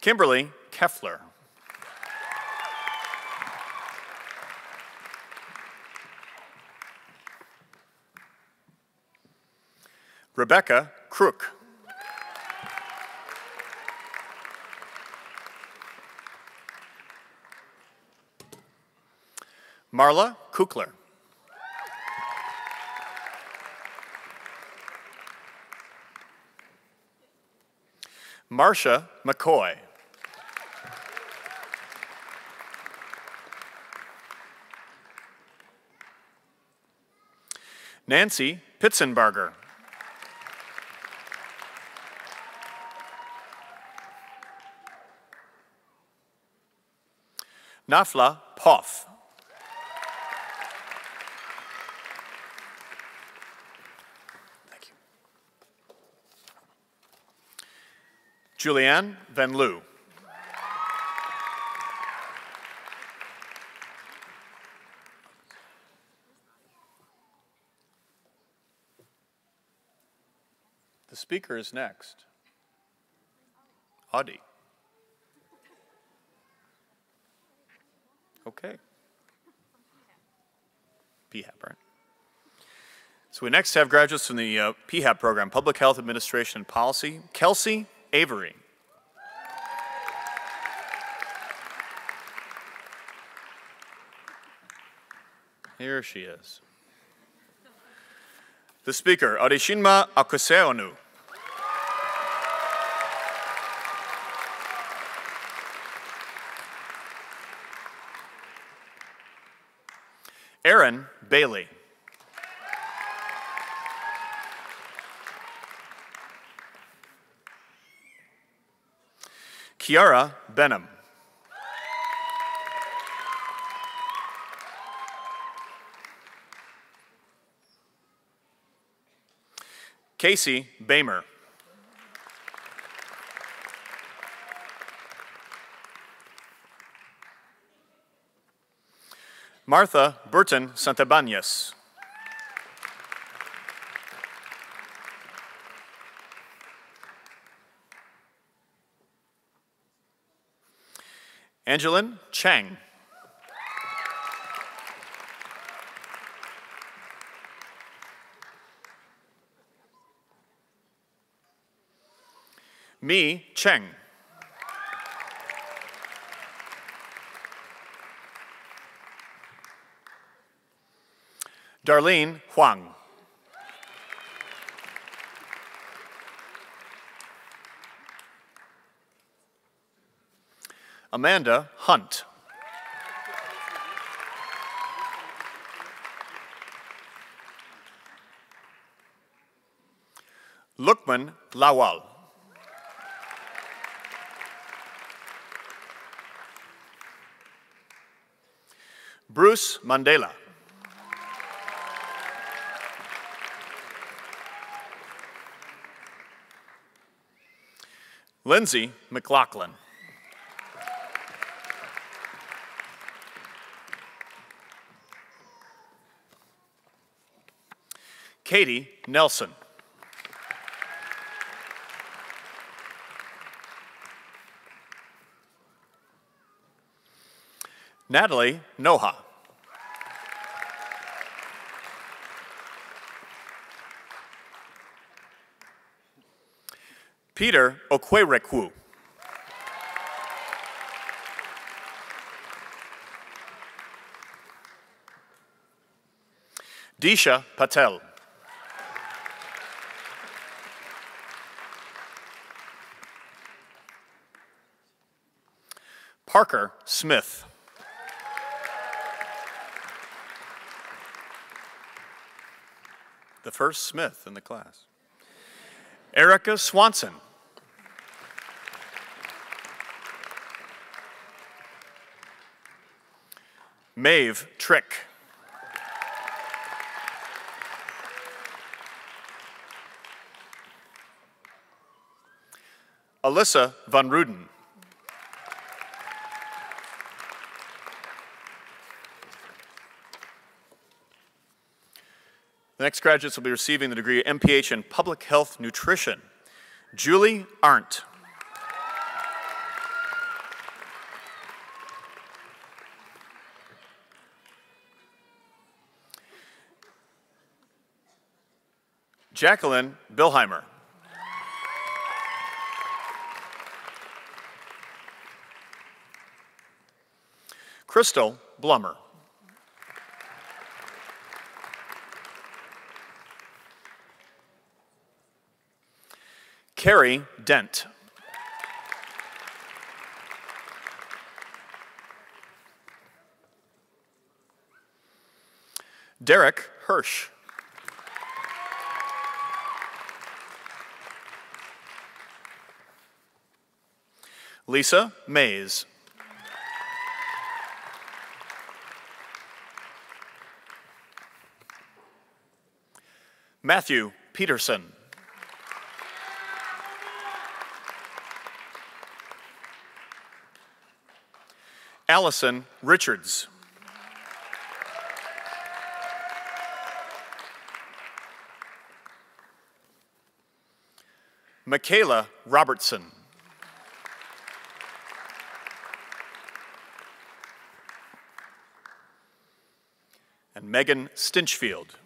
Kimberly Keffler. Rebecca Crook. Marla Kukler. Marcia McCoy. Nancy Pitzenbarger. Nafla Poff. Thank you. Julianne Van Loo. The speaker is next. Audie. Okay. PHAP, right? So we next have graduates from the PHAP program, Public Health Administration and Policy, Kelsey Avery. Here she is. The speaker, Arishinma Akuseonu. Aaron Bailey. Kiara Benham. Casey Bamer. Martha Burton Santabanez. Angeline Chang. Mi Cheng. Darlene Huang. Amanda Hunt. Lukman Lawal. Bruce Mandela. Lindsay McLaughlin. Katie Nelson. Natalie Noha. Peter Okwerekwu. Disha Patel. Parker Smith. The first Smith in the class. Erica Swanson. Maeve Trick. Alyssa Van Ruden. The next graduates will be receiving the degree MPH in Public Health Nutrition. Julie Arndt. Jacqueline Bilheimer. Crystal Blummer. Carrie Dent. Derek Hirsch. Lisa Mays. Matthew Peterson. Allison Richards. Michaela Robertson. And Megan Stinchfield.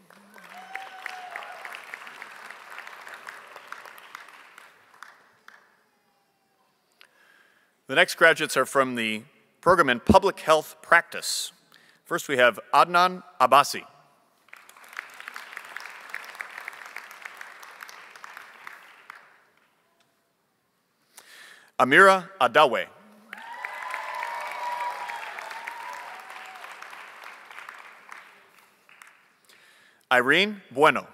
The next graduates are from the program in Public Health Practice. First we have Adnan Abbasi. Amira Adawe. Irene Bueno.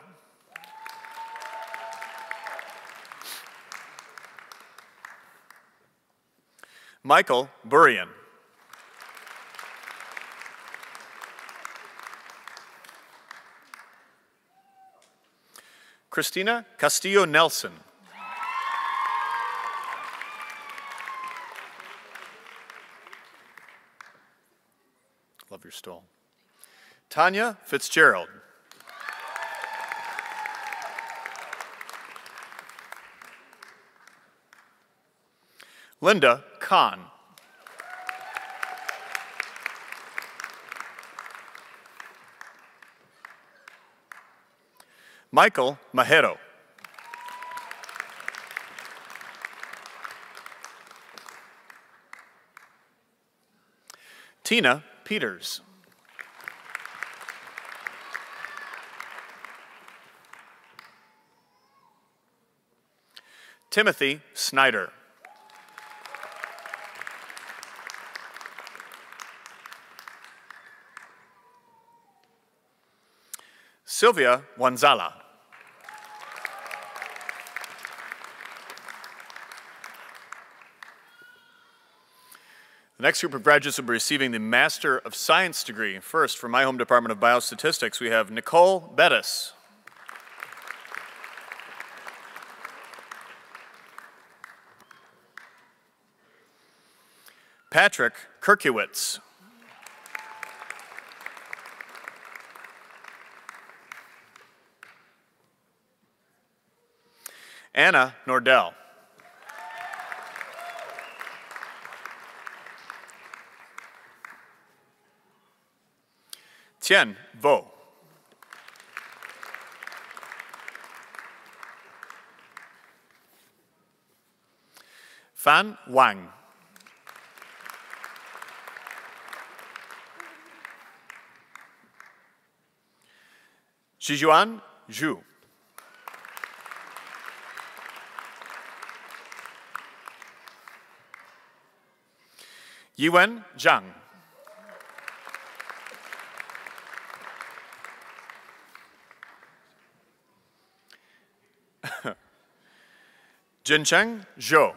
Michael Burian. Christina Castillo Nelson. Love your stole. Tanya Fitzgerald. Linda Kahn. Michael Mahero. Tina Peters. Timothy Snyder. Sylvia Wanzala. The next group of graduates will be receiving the Master of Science degree. First, from my home department of biostatistics, we have Nicole Bettis. Patrick Kirkiewicz. Anna Nordell. Tien Vo. Fan Wang. Zhiyuan Zhu. Yiwen Zhang. Jincheng Zhou.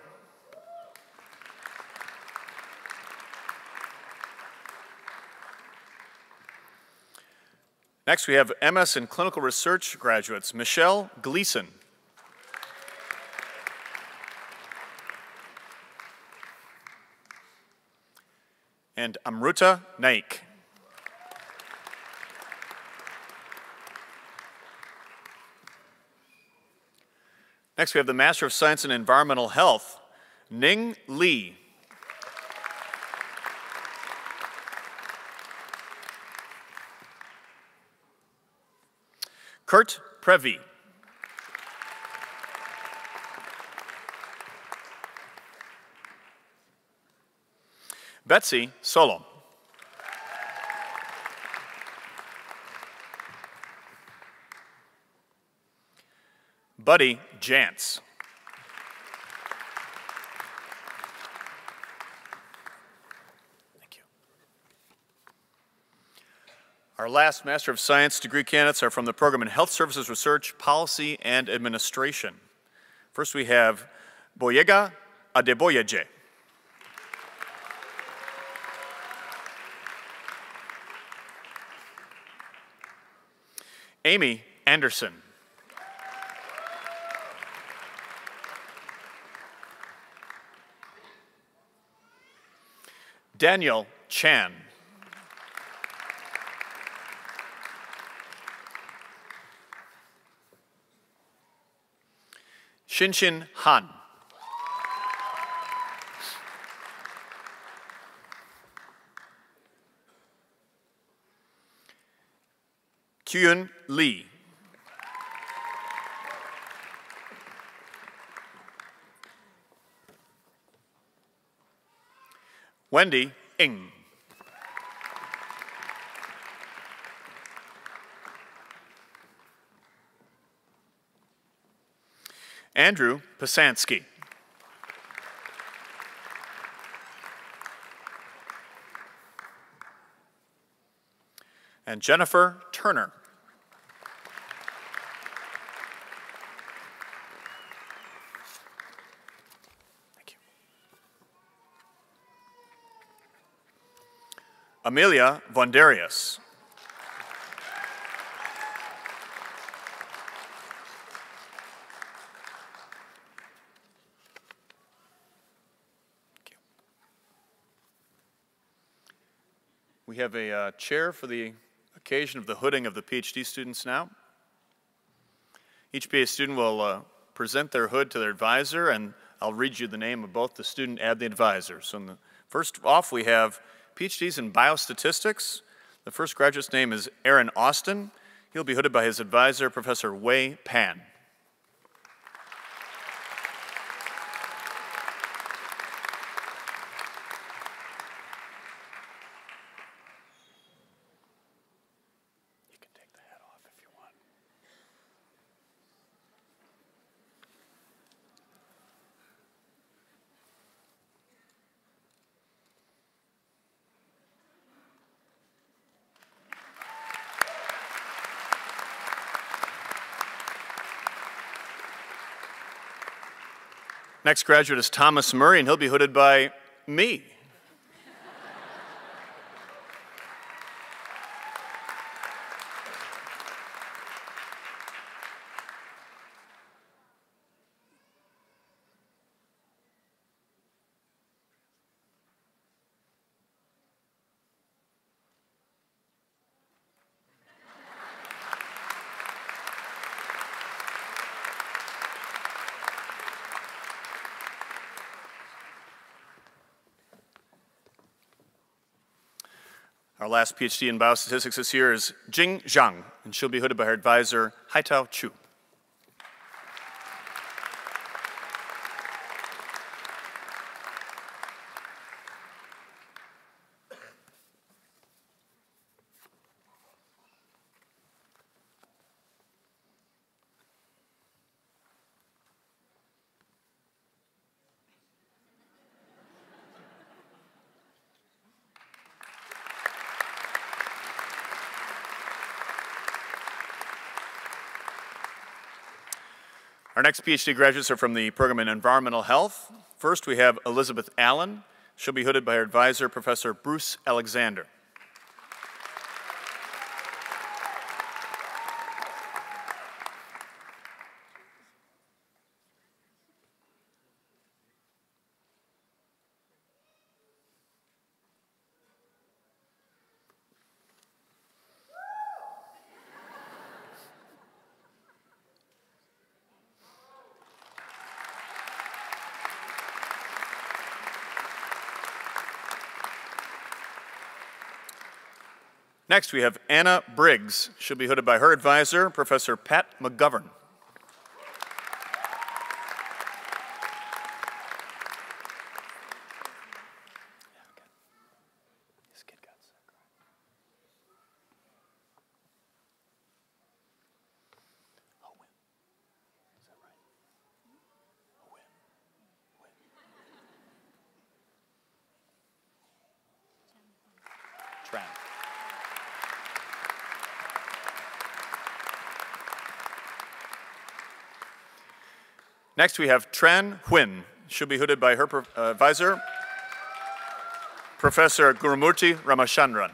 Next, we have MS in Clinical Research graduates, Michelle Gleason. And Amruta Naik. Next, we have the Master of Science in Environmental Health, Ning Lee. Kurt Prevy. Betsy Solom. Buddy Jantz. Thank you. Our last Master of Science degree candidates are from the program in Health Services Research, Policy, and Administration. First we have Boyega Adeboyeje. Amy Anderson. Daniel Chan. Shinshin Han. Kyun Lee. Wendy Ng. Andrew Pasansky. And Jennifer Turner. Thank you. Amelia Vondarius. Thank you. We have a chair for the occasion of the hooding of the PhD students now. Each PhD student will present their hood to their advisor, and I'll read you the name of both the student and the advisor. So first off, we have PhDs in biostatistics. The first graduate's name is Aaron Austin. He'll be hooded by his advisor, Professor Wei Pan. You can take the hat off if you want. Next graduate is Thomas Murray, and he'll be hooded by me. Our last PhD in biostatistics this year is Jing Zhang, and she'll be hooded by her advisor, Haitao Chu. Our next PhD graduates are from the program in Environmental Health. First, we have Elizabeth Allen. She'll be hooded by her advisor, Professor Bruce Alexander. Next, we have Anna Briggs. She'll be hooded by her advisor, Professor Pat McGovern. Tran. Next, we have Tran Huynh. She'll be hooded by her advisor, Professor Gurumurti Ramachandran.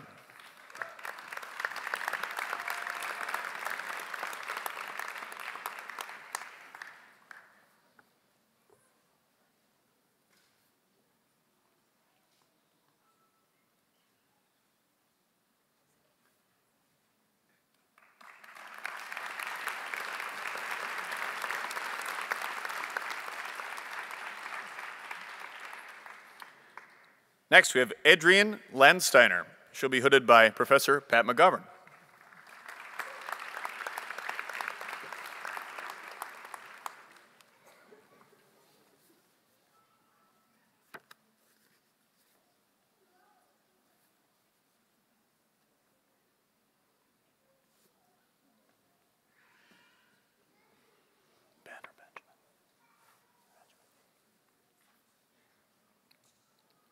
Next, we have Adrienne Landsteiner. She'll be hooded by Professor Pat McGovern.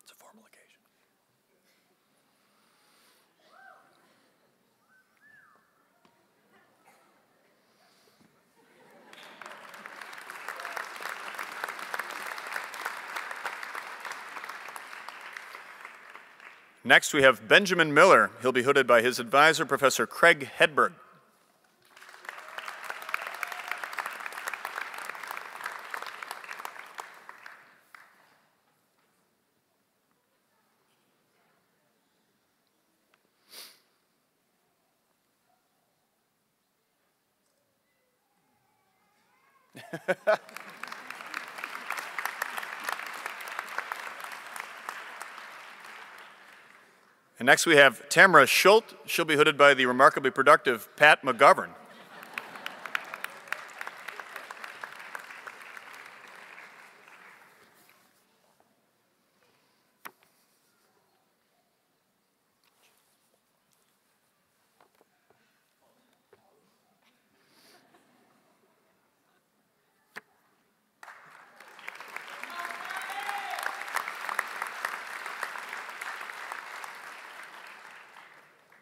It's a formal occasion. Next, we have Benjamin Miller. He'll be hooded by his advisor, Professor Craig Hedberg. And next we have Tamara Schult. She'll be hooded by the remarkably productive Pat McGovern.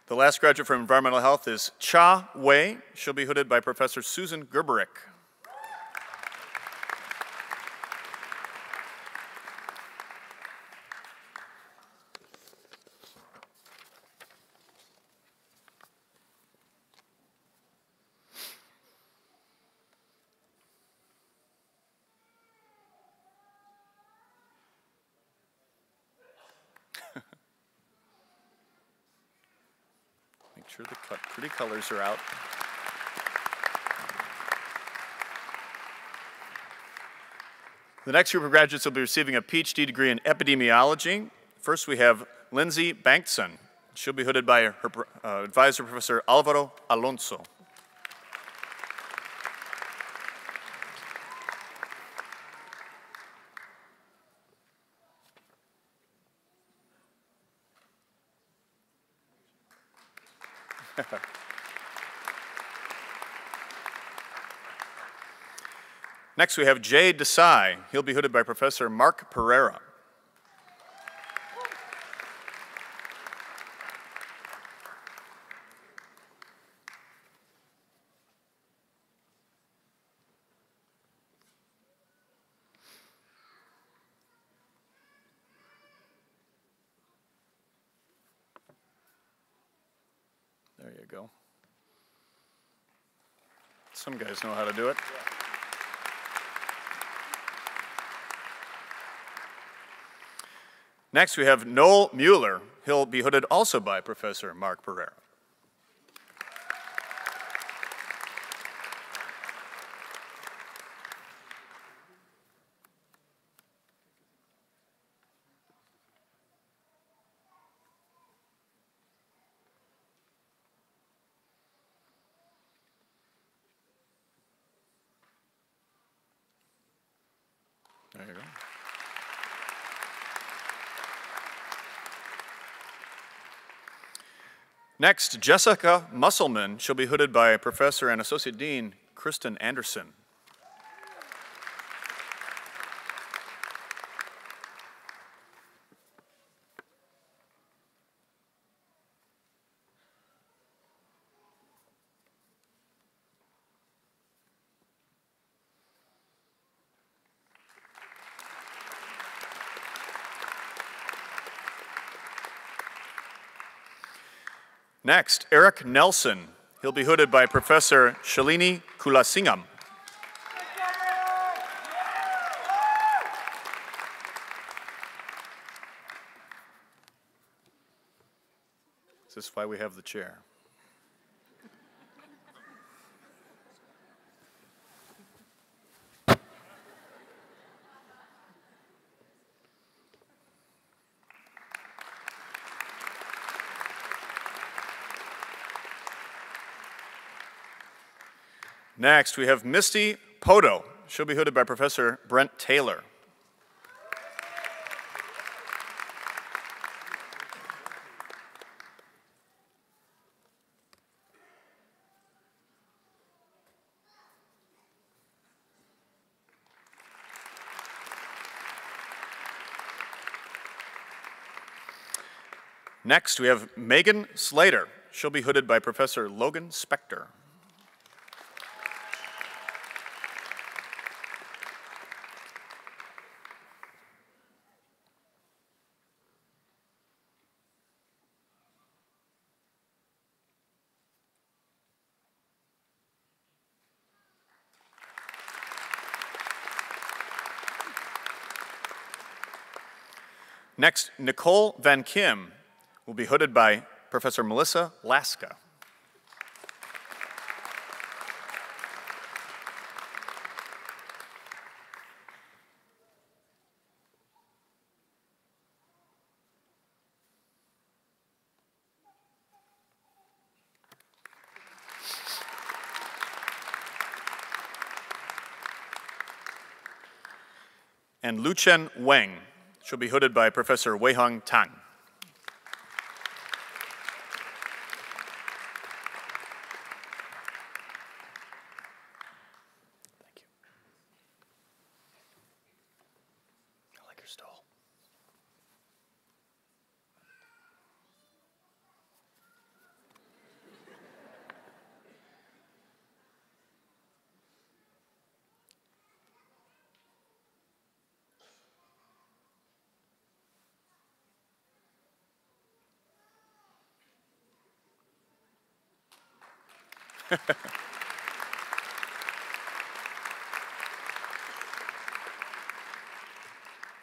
The last graduate from Environmental Health is Cha Wei. She'll be hooded by Professor Susan Gerberick. Make sure the pretty colors are out. The next group of graduates will be receiving a PhD degree in epidemiology. First, we have Lindsay Bankson. She'll be hooded by her advisor, Professor Alvaro Alonso. Next, we have Jay Desai. He'll be hooded by Professor Mark Pereira. There you go. Some guys know how to do it. Next, we have Noel Mueller. He'll be hooded also by Professor Mark Pereira. There you go. Next, Jessica Musselman. She'll be hooded by Professor and Associate Dean Kristen Anderson. Next, Eric Nelson. He'll be hooded by Professor Shalini Kulasingam. This is why we have the chair. Next, we have Misty Poto. She'll be hooded by Professor Brent Taylor. Next, we have Megan Slater. She'll be hooded by Professor Logan Spector. Next, Nicole Van Kim will be hooded by Professor Melissa Laska. And Luchen Wang. She'll be hooded by Professor Weihong Tang. Thank you. I like your stole.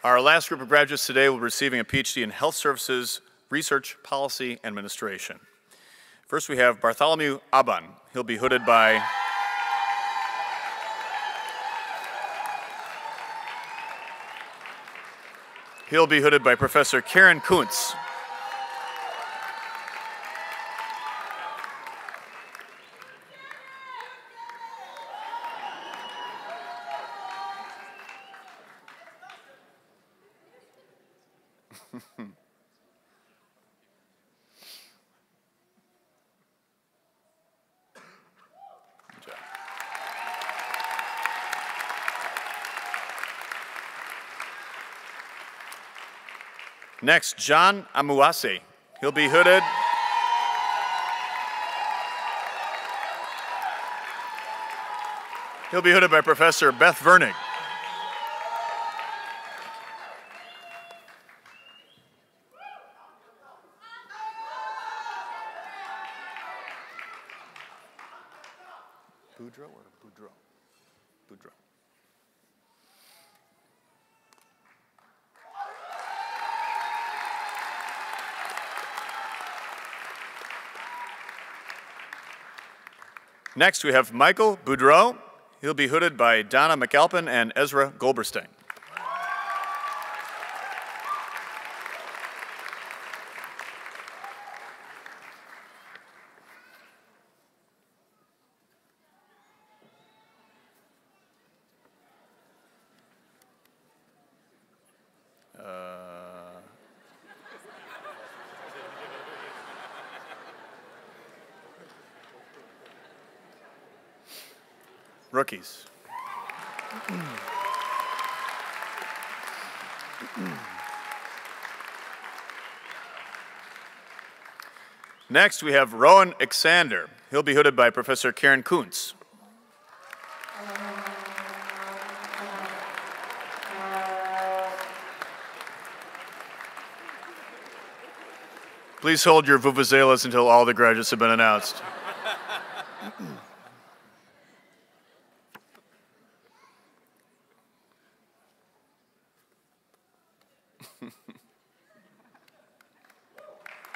Our last group of graduates today will be receiving a PhD in Health Services, Research, Policy, and Administration. First, we have Bartholomew Aban. He'll be hooded by Professor Karen Kuntz. Next, John Amuase. He'll be hooded. He'll be hooded by Professor Beth Vernig. Boudreaux or Boudreaux? Boudreaux. Next, we have Michael Boudreau. He'll be hooded by Donna McAlpin and Ezra Goldberstein. rookies. Next, we have Rowan Alexander. He'll be hooded by Professor Karen Kuntz. Please hold your vuvuzelas until all the graduates have been announced.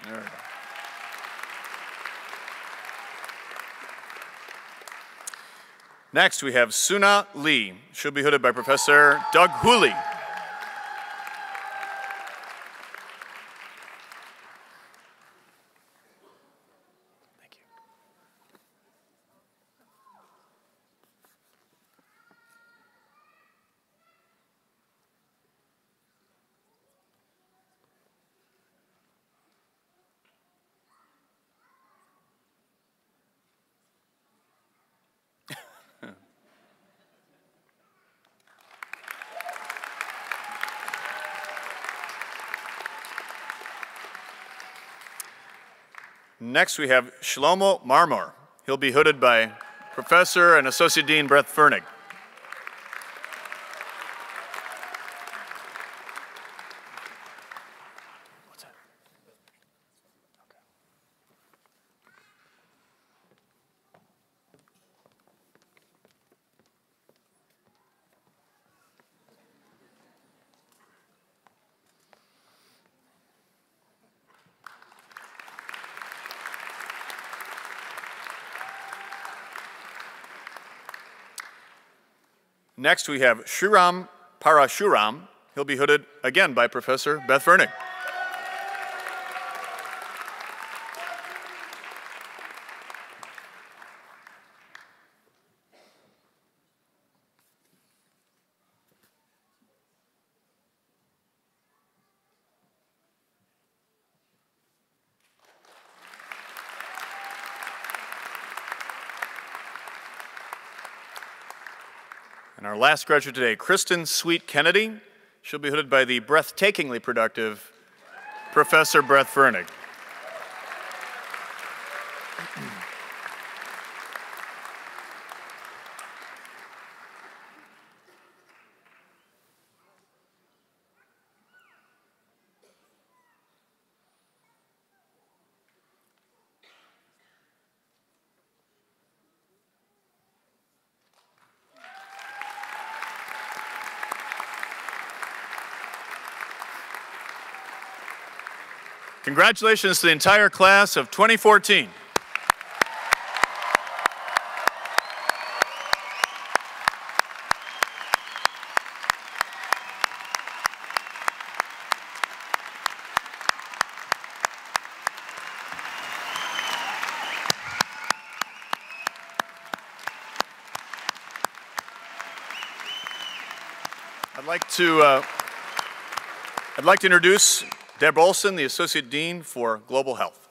There we go. Next, we have Suna Lee. She'll be hooded by Professor Doug Hooley. Thank you. Next, we have Shlomo Marmor. He'll be hooded by Professor and Associate Dean Brett Fernig. What's that? Okay. Next, we have Shriram Parashuram. He'll be hooded again by Professor Beth Fernig. And our last graduate today, Kristen Sweet Kennedy. She'll be hooded by the breathtakingly productive Professor Brett Fernig. Congratulations to the entire class of 2014. I'd like to introduce Deb Olson, the Associate Dean for Global Health.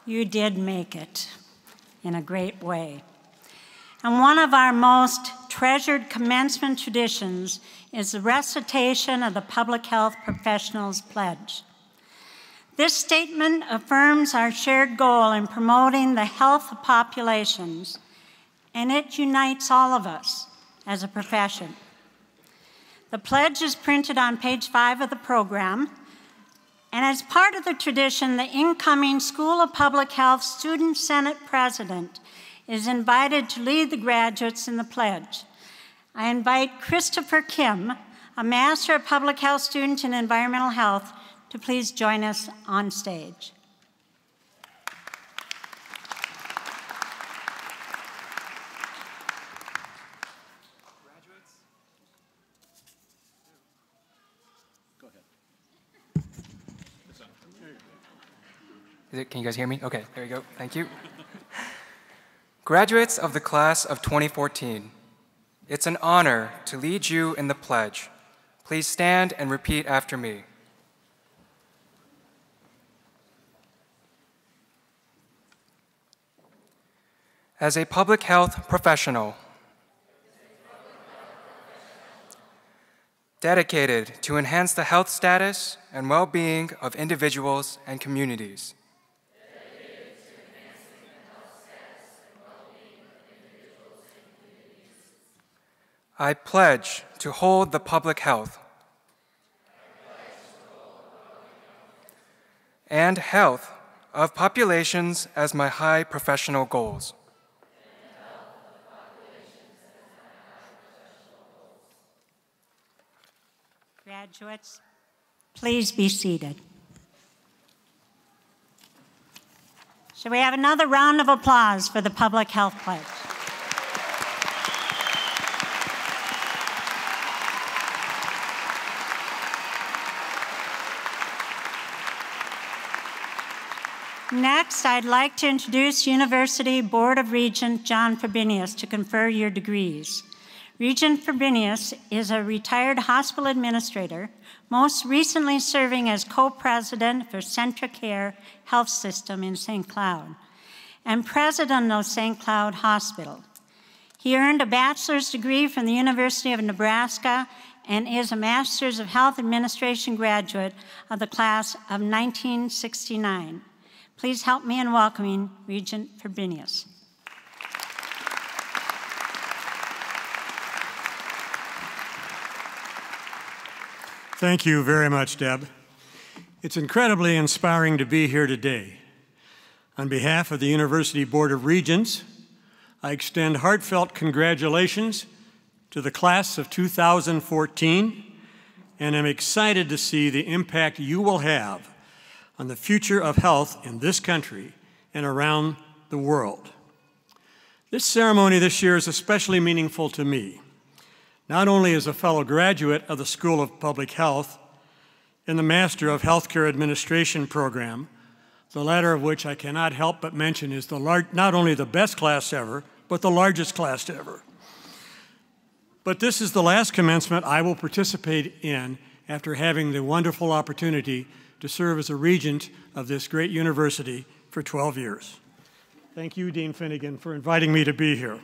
You did make it in a great way. And one of our most treasured commencement traditions is the recitation of the Public Health Professionals Pledge. This statement affirms our shared goal in promoting the health of populations, and it unites all of us as a profession. The pledge is printed on page 5 of the program, and as part of the tradition, the incoming School of Public Health Student Senate President is invited to lead the graduates in the pledge. I invite Christopher Kim, a Master of Public Health student in Environmental Health, to please join us on stage. Graduates? Go ahead. Can you guys hear me? Okay, there you go. Thank you. Graduates of the class of 2014, it's an honor to lead you in the pledge. Please stand and repeat after me. As a public health professional, dedicated to enhance the health status and well-being of individuals and communities, I pledge to hold the public health and health of populations as my high professional goals. Graduates, please be seated. Shall we have another round of applause for the Public Health Pledge? Next, I'd like to introduce University Board of Regent John Fabinius to confer your degrees. Regent Fabinius is a retired hospital administrator, most recently serving as co-president for CentraCare Health System in St. Cloud and president of St. Cloud Hospital. He earned a bachelor's degree from the University of Nebraska and is a Master's of Health Administration graduate of the class of 1969. Please help me in welcoming Regent Fabinius. Thank you very much, Deb. It's incredibly inspiring to be here today. On behalf of the University Board of Regents, I extend heartfelt congratulations to the class of 2014, and I'm excited to see the impact you will have on the future of health in this country and around the world. This ceremony this year is especially meaningful to me, not only as a fellow graduate of the School of Public Health in the Master of Healthcare Administration program, the latter of which I cannot help but mention is not only the best class ever, but the largest class ever. But this is the last commencement I will participate in after having the wonderful opportunity to serve as a regent of this great university for 12 years. Thank you, Dean Finnegan, for inviting me to be here.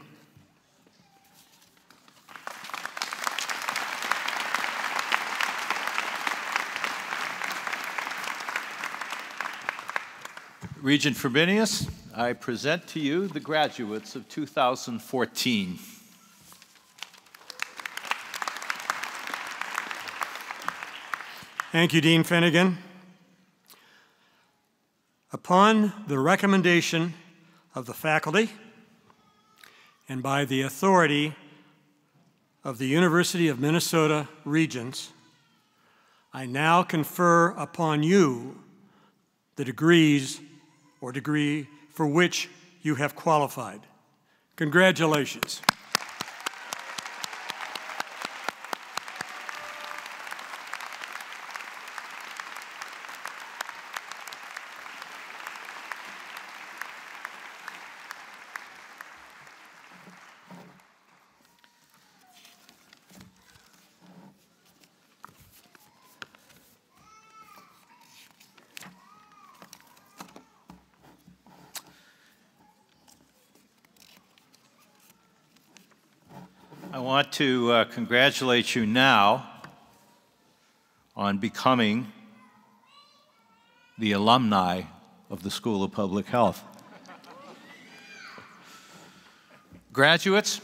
Regent Fabinius, I present to you the graduates of 2014. Thank you, Dean Finnegan. Upon the recommendation of the faculty and by the authority of the University of Minnesota Regents, I now confer upon you the degrees or degree for which you have qualified. Congratulations. I want to congratulate you now on becoming the alumni of the School of Public Health. Graduates,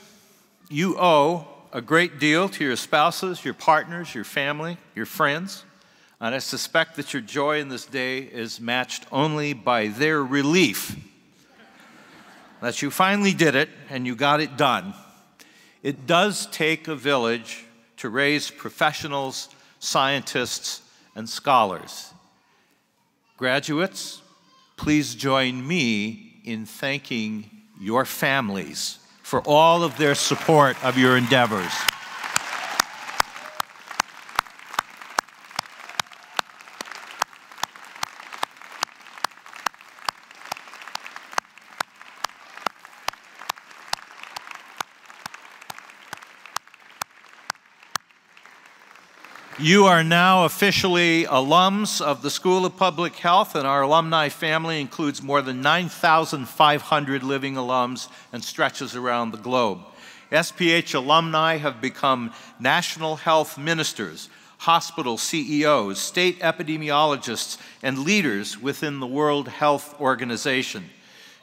you owe a great deal to your spouses, your partners, your family, your friends, and I suspect that your joy in this day is matched only by their relief that you finally did it and you got it done. It does take a village to raise professionals, scientists, and scholars. Graduates, please join me in thanking your families for all of their support of your endeavors. You are now officially alums of the School of Public Health, and our alumni family includes more than 9,500 living alums and stretches around the globe. SPH alumni have become national health ministers, hospital CEOs, state epidemiologists, and leaders within the World Health Organization.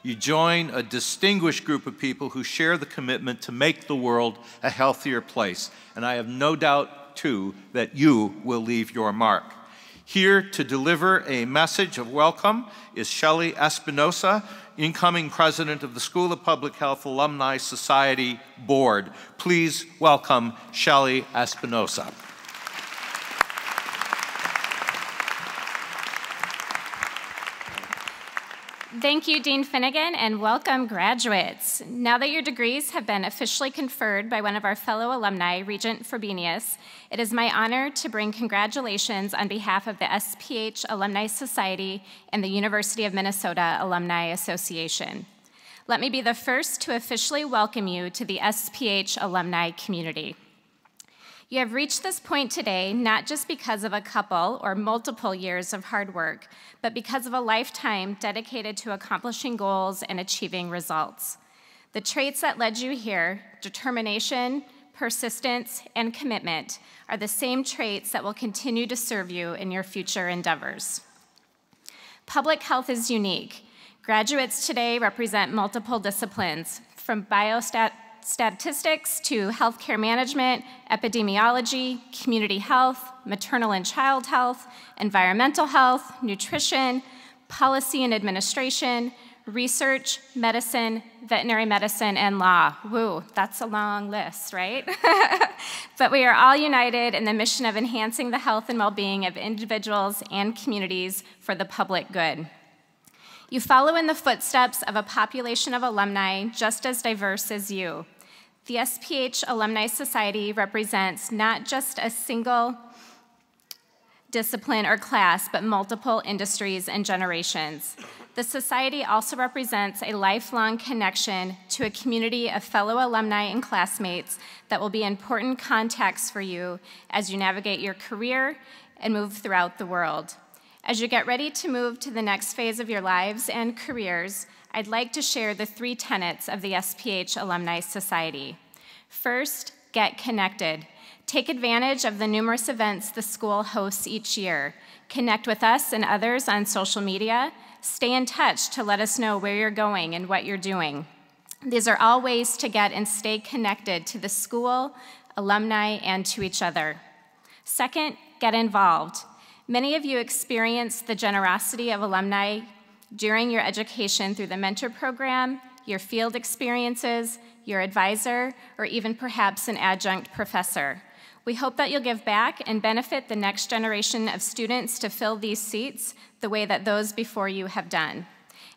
You join a distinguished group of people who share the commitment to make the world a healthier place, and I have no doubt too, that you will leave your mark. Here to deliver a message of welcome is Shelley Espinosa, incoming president of the School of Public Health Alumni Society Board. Please welcome Shelley Espinosa. Thank you, Dean Finnegan, and welcome, graduates. Now that your degrees have been officially conferred by one of our fellow alumni, Regent Frobenius, it is my honor to bring congratulations on behalf of the SPH Alumni Society and the University of Minnesota Alumni Association. Let me be the first to officially welcome you to the SPH alumni community. You have reached this point today not just because of a couple or multiple years of hard work, but because of a lifetime dedicated to accomplishing goals and achieving results. The traits that led you here, determination, persistence, and commitment, are the same traits that will continue to serve you in your future endeavors. Public health is unique. Graduates today represent multiple disciplines, from statistics to healthcare management, epidemiology, community health, maternal and child health, environmental health, nutrition, policy and administration, research, medicine, veterinary medicine, and law. Woo, that's a long list, right? But we are all united in the mission of enhancing the health and well-being of individuals and communities for the public good. You follow in the footsteps of a population of alumni just as diverse as you. The SPH Alumni Society represents not just a single discipline or class, but multiple industries and generations. The Society also represents a lifelong connection to a community of fellow alumni and classmates that will be important contacts for you as you navigate your career and move throughout the world. As you get ready to move to the next phase of your lives and careers, I'd like to share the 3 tenets of the SPH Alumni Society. First, get connected. Take advantage of the numerous events the school hosts each year. Connect with us and others on social media. Stay in touch to let us know where you're going and what you're doing. These are all ways to get and stay connected to the school, alumni, and to each other. Second, get involved. Many of you experienced the generosity of alumni during your education through the mentor program, your field experiences, your advisor, or even perhaps an adjunct professor. We hope that you'll give back and benefit the next generation of students to fill these seats the way that those before you have done.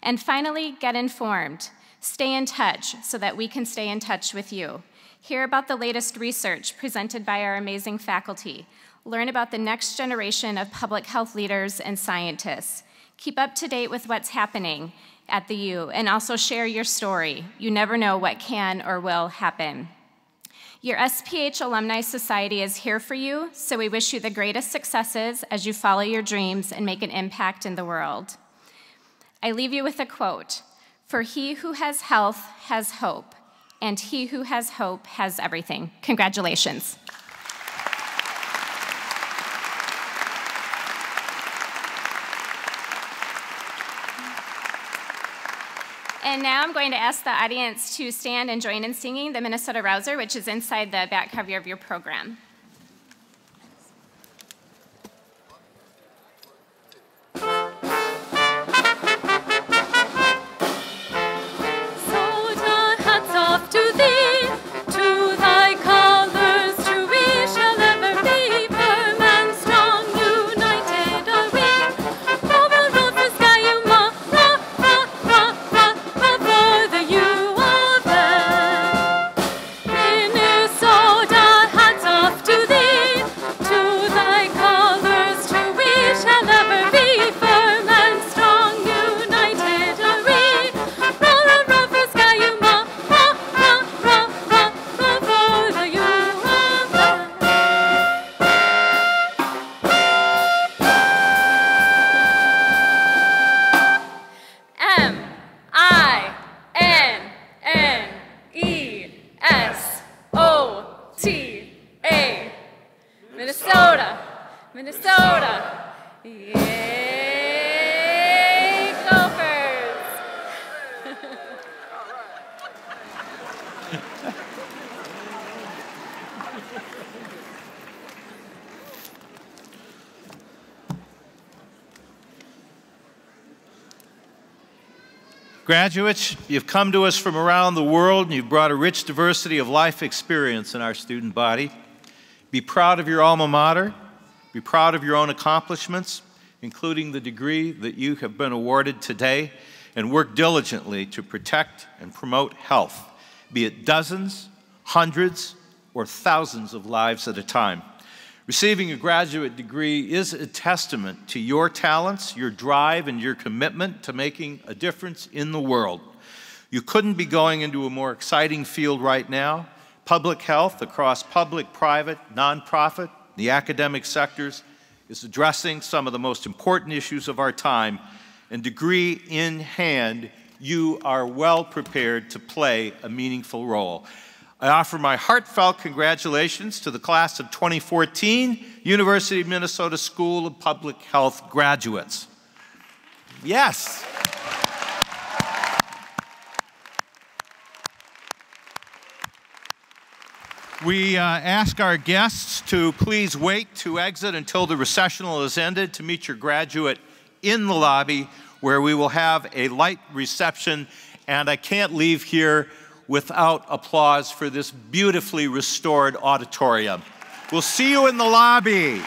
And finally, get informed. Stay in touch so that we can stay in touch with you. Hear about the latest research presented by our amazing faculty. Learn about the next generation of public health leaders and scientists. Keep up to date with what's happening at the U, and also share your story. You never know what can or will happen. Your SPH Alumni Society is here for you, so we wish you the greatest successes as you follow your dreams and make an impact in the world. I leave you with a quote: "For he who has health has hope, and he who has hope has everything." Congratulations. And now I'm going to ask the audience to stand and join in singing the Minnesota Rouser, which is inside the back cover of your program. Minnesota, hats off to Graduates, you've come to us from around the world and you've brought a rich diversity of life experience in our student body. Be proud of your alma mater. Be proud of your own accomplishments, including the degree that you have been awarded today, and work diligently to protect and promote health, be it dozens, hundreds, or thousands of lives at a time. Receiving a graduate degree is a testament to your talents, your drive, and your commitment to making a difference in the world. You couldn't be going into a more exciting field right now. Public health across public, private, nonprofit, the academic sectors is addressing some of the most important issues of our time, and degree in hand, you are well prepared to play a meaningful role. I offer my heartfelt congratulations to the class of 2014 University of Minnesota School of Public Health graduates. Yes. We ask our guests to please wait to exit until the recessional is ended to meet your graduate in the lobby, where we will have a light reception. And I can't leave here without applause for this beautifully restored auditorium. We'll see you in the lobby.